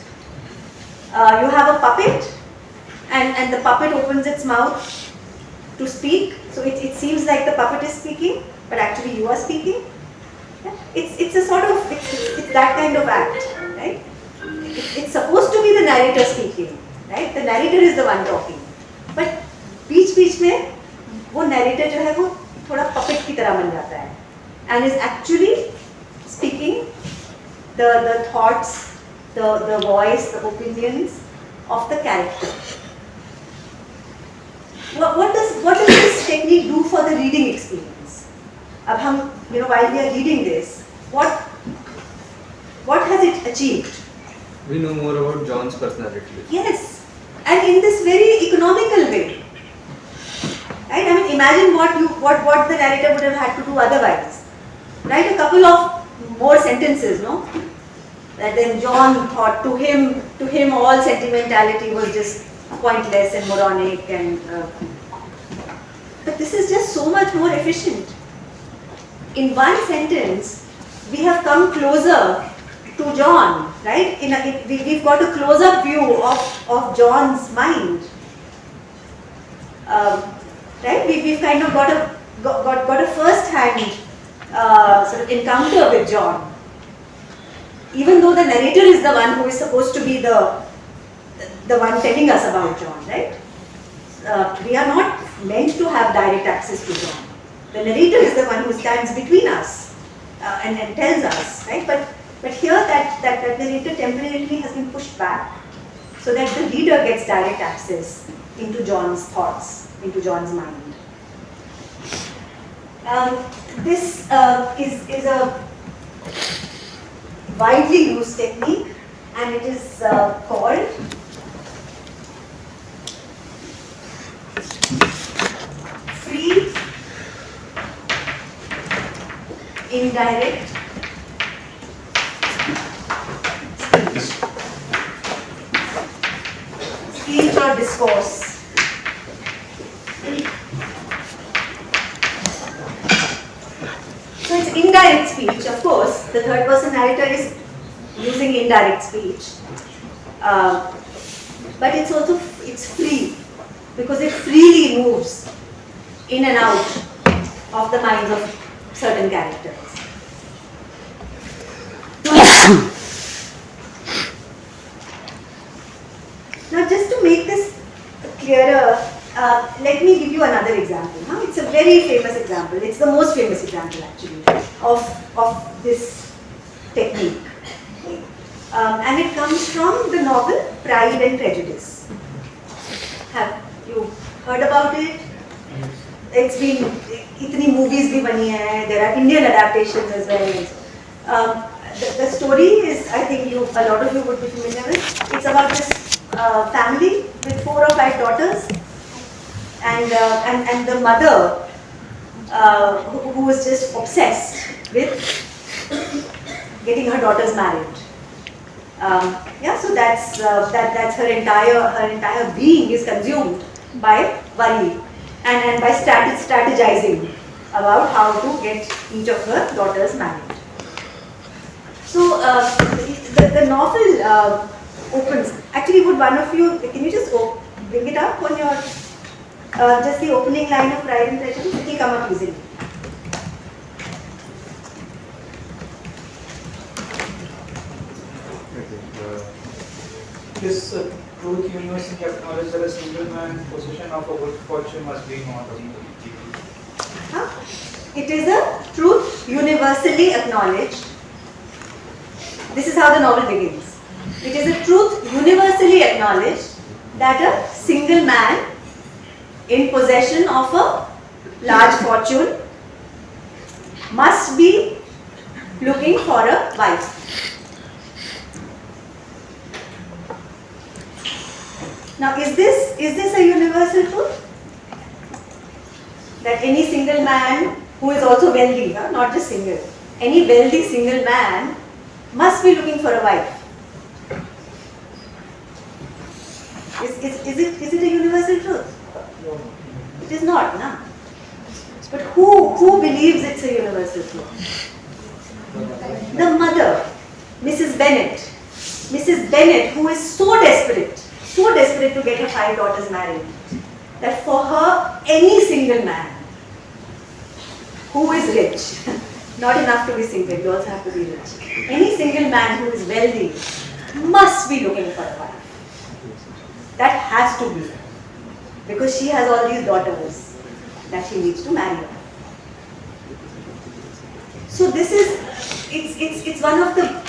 B: You have a puppet, and the puppet opens its mouth to speak. So it seems like the puppet is speaking, but actually you are speaking. Yeah? It's a sort of it's that kind of act, right? It's supposed to be the narrator speaking, right? The narrator is the one talking, but बीच में वो narrator जो है वो थोड़ा puppet की तरह बन जाता है, and is actually speaking the thoughts, the voice, the opinions of the character. What does this technique do for the reading experience? अब हम, while we are reading this, what has it achieved?
A: We know more about John's personality.
B: Yes, and in this very economical way. Right? I mean, imagine what the narrator would have had to do otherwise. Write a couple of more sentences, no? That then John thought to him all sentimentality was just pointless and moronic, and but this is just so much more efficient. In one sentence, we have come closer to John, right? We've got a close-up view of John's mind. Right? We've kind of got a first-hand sort of encounter with John. Even though the narrator is the one who is supposed to be the one telling us about John, right? We are not meant to have direct access to John. The narrator is the one who stands between us and tells us, right? But here that narrator temporarily has been pushed back so that the reader gets direct access into John's thoughts, into John's mind. This is a widely used technique, and it is called free indirect speech or discourse. So it's indirect speech, of course. The third person narrator is using indirect speech, but it's free, because it freely moves in and out of the minds of certain characters. Now, just to make this clearer, let me give you another example. Huh? It's a very famous example. It's the most famous example, actually, of this technique. And it comes from the novel Pride and Prejudice. Have you heard about it? It's been, itni movies bhi bani hai. There are Indian adaptations as well. The story is, I think a lot of you would be familiar with. It's about this family with 4 or 5 daughters, and the mother who was just obsessed with getting her daughters married. So that's her entire being is consumed by worry and by strategizing about how to get each of her daughters married. So the novel opens. Actually, would one of you, can you just bring it up on your, just the opening line of Pride and Prejudice? It will come up easily.
E: This truth universally acknowledges that a single man's possession of a good fortune must be not
B: Huh? It is a truth universally acknowledged. This is how the novel begins. It is a truth universally acknowledged that a single man in possession of a large fortune must be looking for a wife. Now, is this a universal truth? That any single man who is also wealthy, not just single, any wealthy single man must be looking for a wife. Is it a universal truth? It is not, no. But who believes it's a universal truth? The mother, Mrs. Bennet. Mrs. Bennet, who is so desperate to get her 5 daughters married, that for her, any single man who is rich, not enough to be single, you also have to be rich. Any single man who is wealthy must be looking for a wife. That has to be, because she has all these daughters that she needs to marry. So this is, it's one of the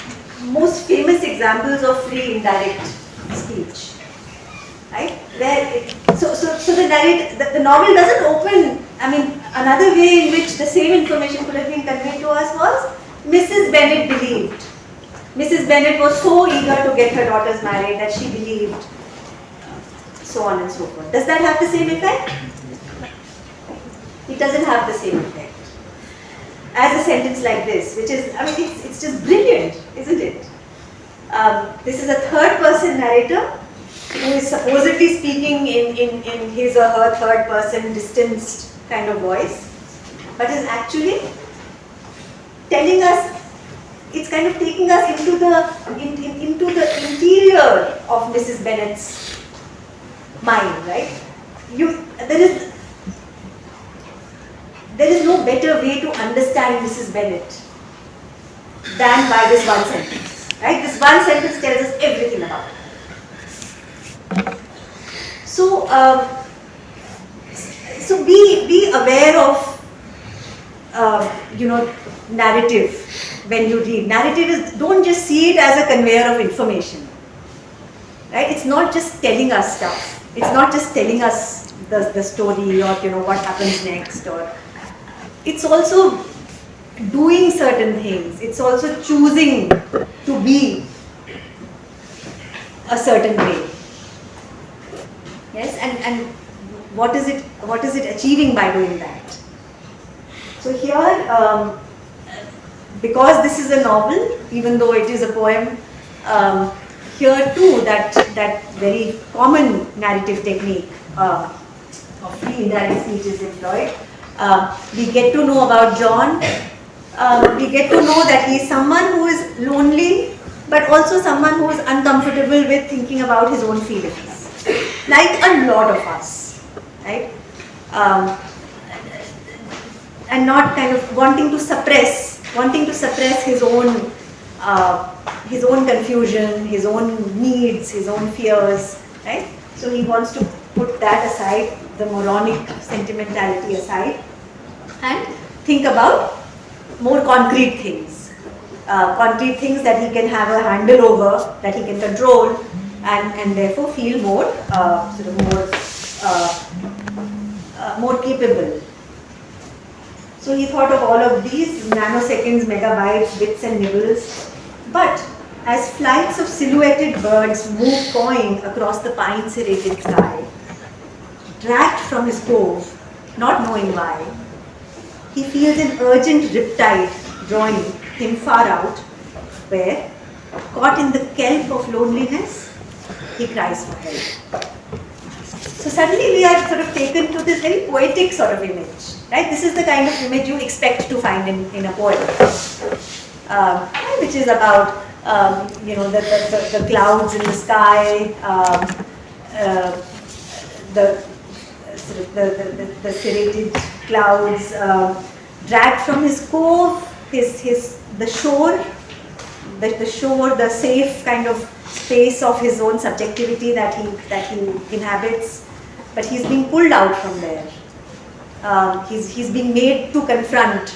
B: most famous examples of free indirect speech, right? Where so the novel doesn't open. I mean, another way in which the same information could have been conveyed to us was Mrs. Bennet believed. Mrs. Bennet was so eager to get her daughters married that she believed, so on and so forth. Does that have the same effect? It doesn't have the same effect as a sentence like this, which is, I mean, it's just brilliant, isn't it? This is a third-person narrator who is supposedly speaking in his or her third-person distanced kind of voice, but is actually telling us, it's kind of taking us into the interior of Mrs. Bennet's mind, right? There is no better way to understand Mrs. Bennet than by this one sentence, right? This one sentence tells us everything about her. So, so be aware of, narrative when you read. Narrative is, don't just see it as a conveyor of information, right? It's not just telling us stuff. It's not just telling us the story or what happens next, or it's also doing certain things. It's also choosing to be a certain way. Yes, and what is it achieving by doing that? So here, because this is a novel, even though it is a poem, here too that very common narrative technique of free indirect speech is employed. We get to know about John. We get to know that he is someone who is lonely, but also someone who is uncomfortable with thinking about his own feelings, like a lot of us, right? And not kind of wanting to suppress his own confusion, his own needs, his own fears, right? So he wants to put that aside, the moronic sentimentality aside, and think about more concrete things that he can have a handle over, that he can control, and therefore feel more more capable. So he thought of all of these nanoseconds, megabytes, bits and nibbles. But as flights of silhouetted birds move cawing across the pine-serrated sky, dragged from his cove, not knowing why, he feels an urgent riptide drawing him far out, where, caught in the kelp of loneliness, he cries for help. So suddenly we are sort of taken to this very poetic sort of image. right? This is the kind of image you expect to find in a poem, which is about the clouds in the sky, the sort of the serrated clouds dragged from his cove, the shore, the safe kind of space of his own subjectivity that he inhabits, but he's being pulled out from there. He's being made to confront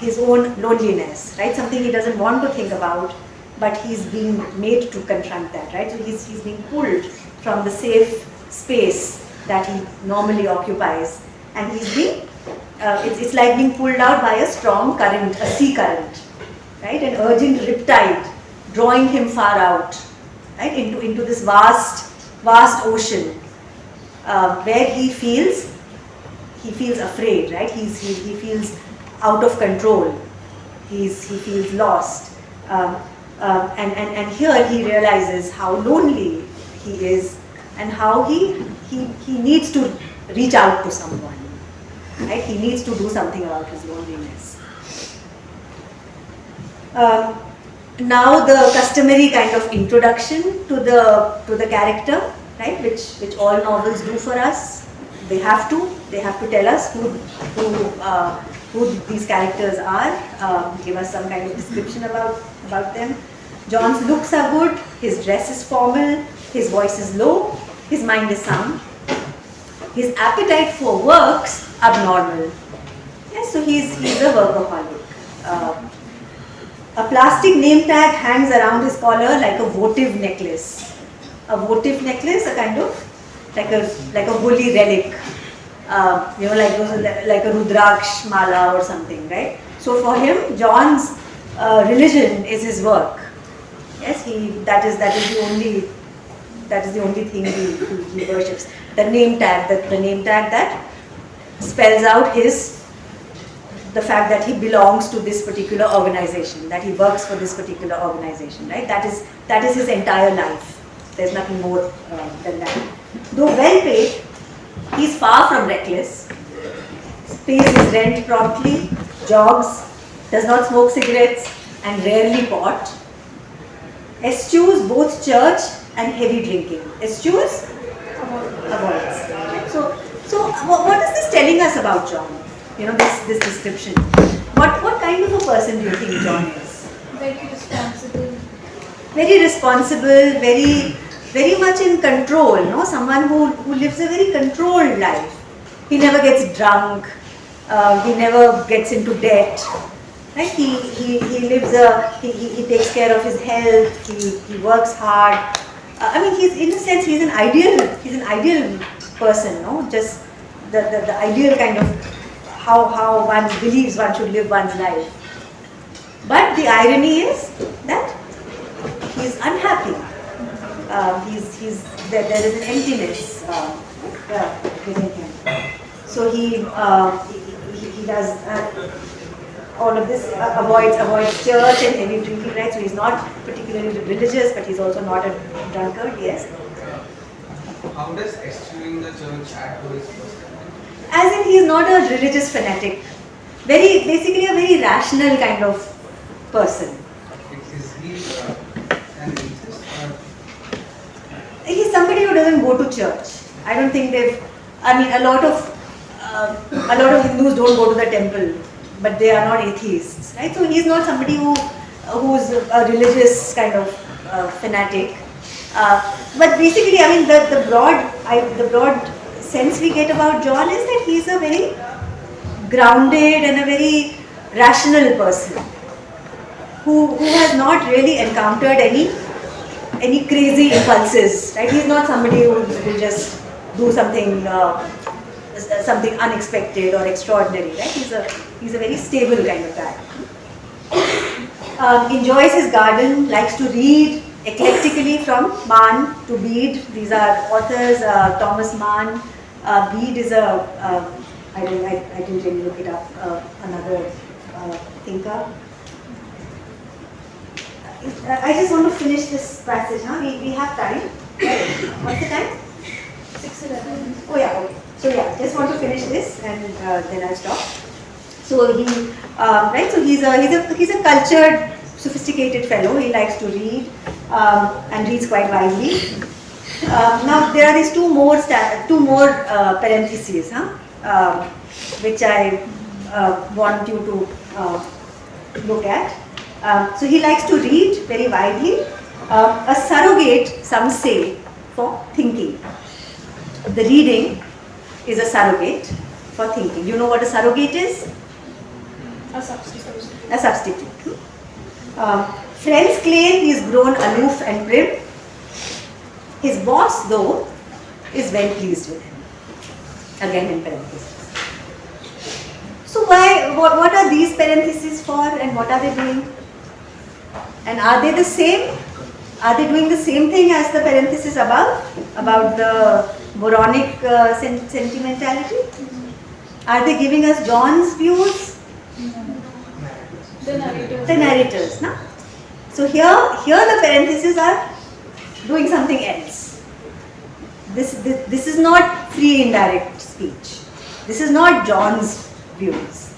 B: his own loneliness, right? Something he doesn't want to think about, but he's being made to confront that, right? So he's being pulled from the safe space that he normally occupies, and he's being it's like being pulled out by a strong current, a sea current, right? An urgent riptide drawing him far out, right? Into this vast ocean where he feels afraid, right? He feels out of control. He feels lost, and here he realizes how lonely he is and how he needs to reach out to someone. Right? He needs to do something about his loneliness. Now the customary kind of introduction to the character, right? Which all novels do for us. They have to tell us who these characters are. Give us some kind of description about them. John's looks are good. His dress is formal. His voice is low. His mind is sound. His appetite for works abnormal. Yes, so he's a workaholic. A plastic name tag hangs around his collar like a votive necklace. A votive necklace, a kind of like a holy relic. Like a Rudraksh mala or something, right? So for him, John's religion is his work. Yes, that is the only thing he worships. The name tag that spells out the fact that he belongs to this particular organization, that he works for this particular organization, right? That is his entire life. There's nothing more than that. Though well paid, he's far from reckless, pays his rent promptly, jogs, does not smoke cigarettes, and rarely pot. Eschews both church and heavy drinking. Eschews? Avoids. So what is this telling us about John? This description. What kind of a person do you think John is?
F: Very responsible.
B: Very responsible, very much in control, no? Someone who lives a very controlled life. He never gets drunk, he never gets into debt, right? He takes care of his health, he works hard. In a sense, he's an ideal person, no? Just the ideal kind of how one believes one should live one's life. But the irony is that he's unhappy. There is an emptiness within him. So he does all of this, avoids church and heavy drinking, right? So he's not particularly religious, but he's also not a drunkard. Yes.
H: How does eschewing the church add to his personality?
B: As in, he's not a religious fanatic. Basically a very rational kind of person.
H: Is he an atheist?
B: He's somebody who doesn't go to church. I don't think a lot of Hindus don't go to the temple, but they are not atheists, right? So he's not somebody who's a religious kind of fanatic. But basically, the broad sense we get about John is that he's a very grounded and a very rational person who has not really encountered any crazy impulses, right? He's not somebody who will just do something unexpected or extraordinary, right? He's a very stable kind of guy. Enjoys his garden, likes to read eclectically from Mann to Bede. These are authors. Thomas Mann. Bede is I didn't really look it up. Another thinker. I just want to finish this passage. We have time. What's the time?
F: 6:11.
B: Oh yeah. Okay. So So yeah, just want to finish this and then I'll stop. So he, right? So he's a cultured, sophisticated fellow. He likes to read and reads quite widely. Now there are these two more parentheses, which I want you to look at. So he likes to read very widely. A surrogate, some say, for thinking. The reading is a surrogate for thinking. You know what a surrogate is?
F: A substitute.
B: A substitute. Friends claim he is grown aloof and prim. His boss, though, is well pleased with him. Again in parentheses. So what are these parentheses for and what are they doing? And are they the same? Are they doing the same thing as the parenthesis above about the moronic sentimentality? Are they giving us John's views?
F: The narrators.
B: The narrators, no? So here the parentheses are doing something else. This is not free indirect speech. This is not John's views.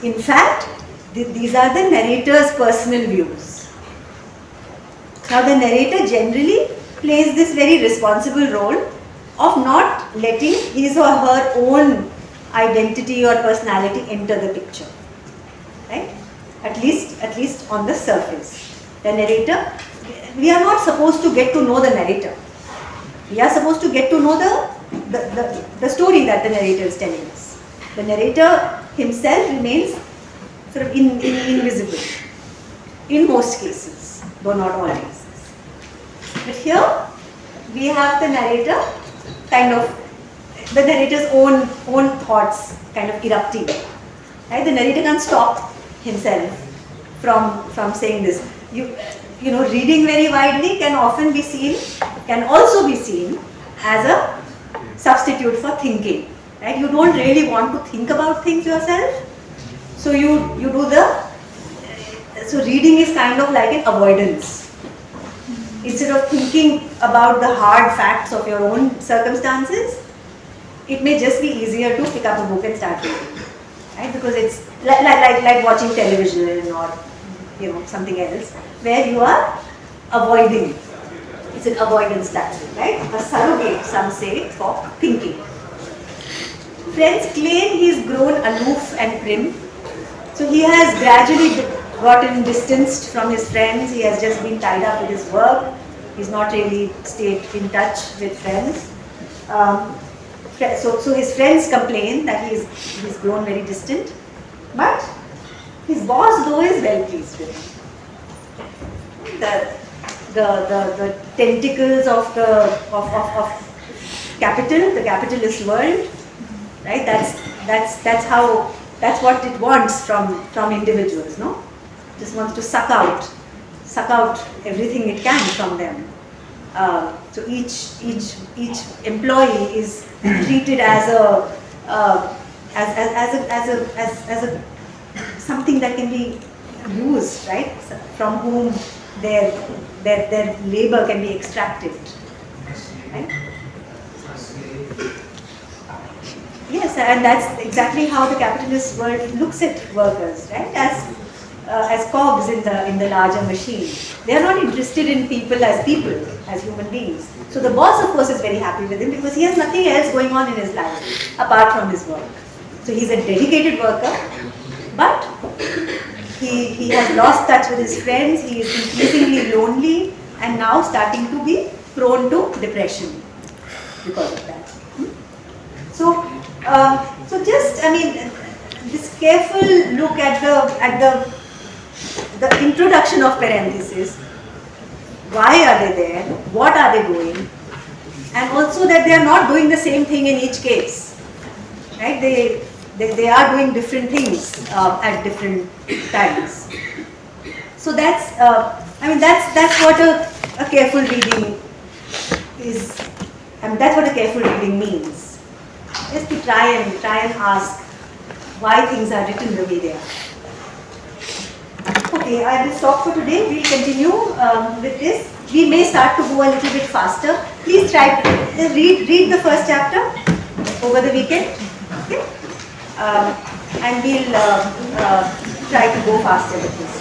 B: In fact, these are the narrator's personal views. Now the narrator generally plays this very responsible role of not letting his or her own identity or personality enter the picture, right? At least on the surface. The narrator, we are not supposed to get to know the narrator. We are supposed to get to know the story that the narrator is telling us. The narrator himself remains sort of invisible in most cases, though not all cases. But here we have the narrator the narrator's own thoughts kind of erupting. Right? The narrator can't stop himself from saying this. You know, reading very widely can also be seen as a substitute for thinking. Right? You don't really want to think about things yourself, so you do so reading is kind of like an avoidance. Instead of thinking about the hard facts of your own circumstances, it may just be easier to pick up a book and start reading, right? Because it's like watching television or something else where you are avoiding. It's an avoidance tactic, right? A surrogate, some say, for thinking. Friends claim he's grown aloof and prim. So he has gradually gotten distanced from his friends. He has just been tied up with his work. He's not really stayed in touch with friends. So his friends complain that he's grown very distant. But his boss, though, is well pleased with him. The tentacles of capital, the capitalist world, right? That's what it wants from individuals, no? Just wants to suck out everything it can from them. So each employee is treated as something that can be used, right? From whom their labor can be extracted, right? Yes, and that's exactly how the capitalist world looks at workers, right? As cogs in the larger machine. They are not interested in people, as human beings. So the boss, of course, is very happy with him because he has nothing else going on in his life apart from his work. So he's a dedicated worker, but he has lost touch with his friends. He is increasingly lonely and now starting to be prone to depression because of that. So this careful look at the introduction of parentheses. Why are they there? What are they doing? And also that they are not doing the same thing in each case, right? They are doing different things at different times. So that's what a careful reading is. That's what a careful reading means. Is to try and ask why things are written the way they are. Okay, I will stop for today. We'll continue with this. We may start to go a little bit faster. Please try to read the first chapter over the weekend. Okay? And we'll try to go faster with this.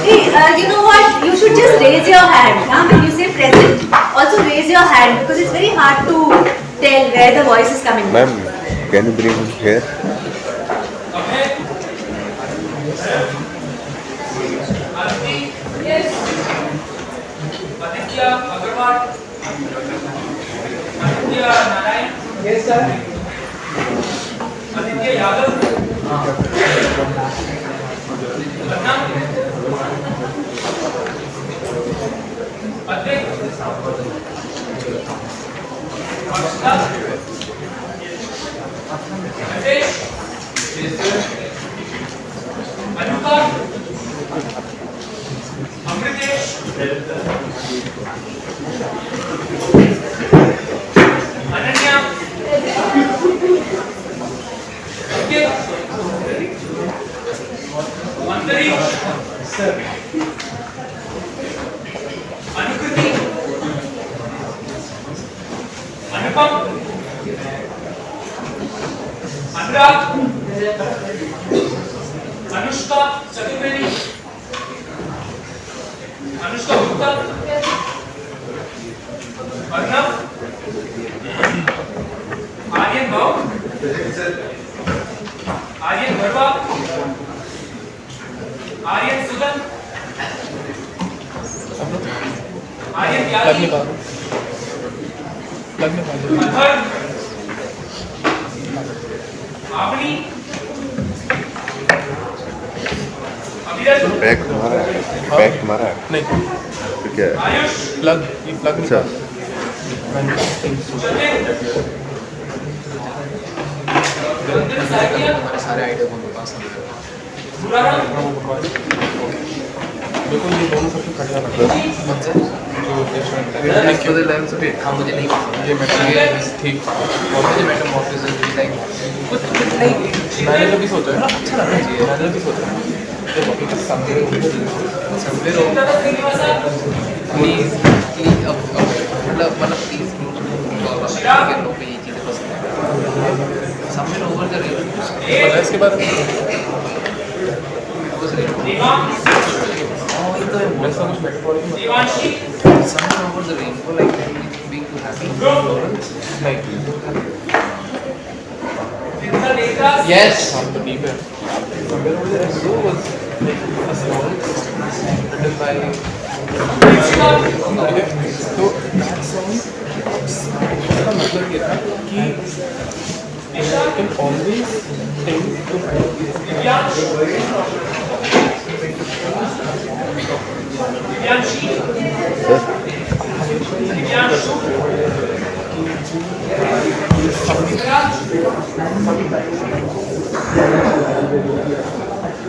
B: Hey, you know what? You should just raise your hand. Huh? When you say present, also raise your hand because it's very hard to tell where the voice is coming from.
J: Ma'am, can you bring him here?
D: Yes. Aditya Agarwal. Aditya Narayan.
E: Yes, sir.
D: Aditya Yadav. Adnan. Advait. Akshita. Adesh. Anuka. Amritesh. Ananya. Ankit. Antariksha. Sir. Anukriti. Anupam. Anurag. Anushka Chaturvedi. Anushka Gupta. Arnav. Aryan Bhav. Aryan Bharwa. Aryan Sudan. Aryan Tyagi. Athar. Avani. Abhiraj.
J: Bag तुम्हारा है। Bag तुम्हारा है।
K: नहीं
J: तो क्या है?
D: Ayush.
K: Plug ये plug
J: अच्छा।
D: Chandran Saikia.
E: सारे आइडिया को पास
D: Bularam.
K: बिल्कुल ये दोनों सबसे खड़िया लगता है जो
E: हाँ मुझे नहीं
K: ये मेटामॉर्फिस ठीक
E: और मुझे मेटामॉर्फिस लाइक कुछ नहीं
K: मैंने कभी सोचा है अच्छा लगना चाहिए मैंने कभी सोचा है देखो एक समवेयर
E: समवेयर प्लीज मतलब प्लीज लोग को ये चीज़ें पसंद है समवेयर ओवर द रेंज
K: पता है इसके बारे में मैं सब कुछ metaphorical
D: Devanshi.
E: somewhere over the rainbow like being too happy
K: नहीं
D: Vinta Dekas.
E: yes
K: हम तो डीप है somewhere over the rainbow was a song written by तो that song का मतलब ये था कि you can always think to
D: Divyanshi. Divyanshi. Divyanshu. Samitra.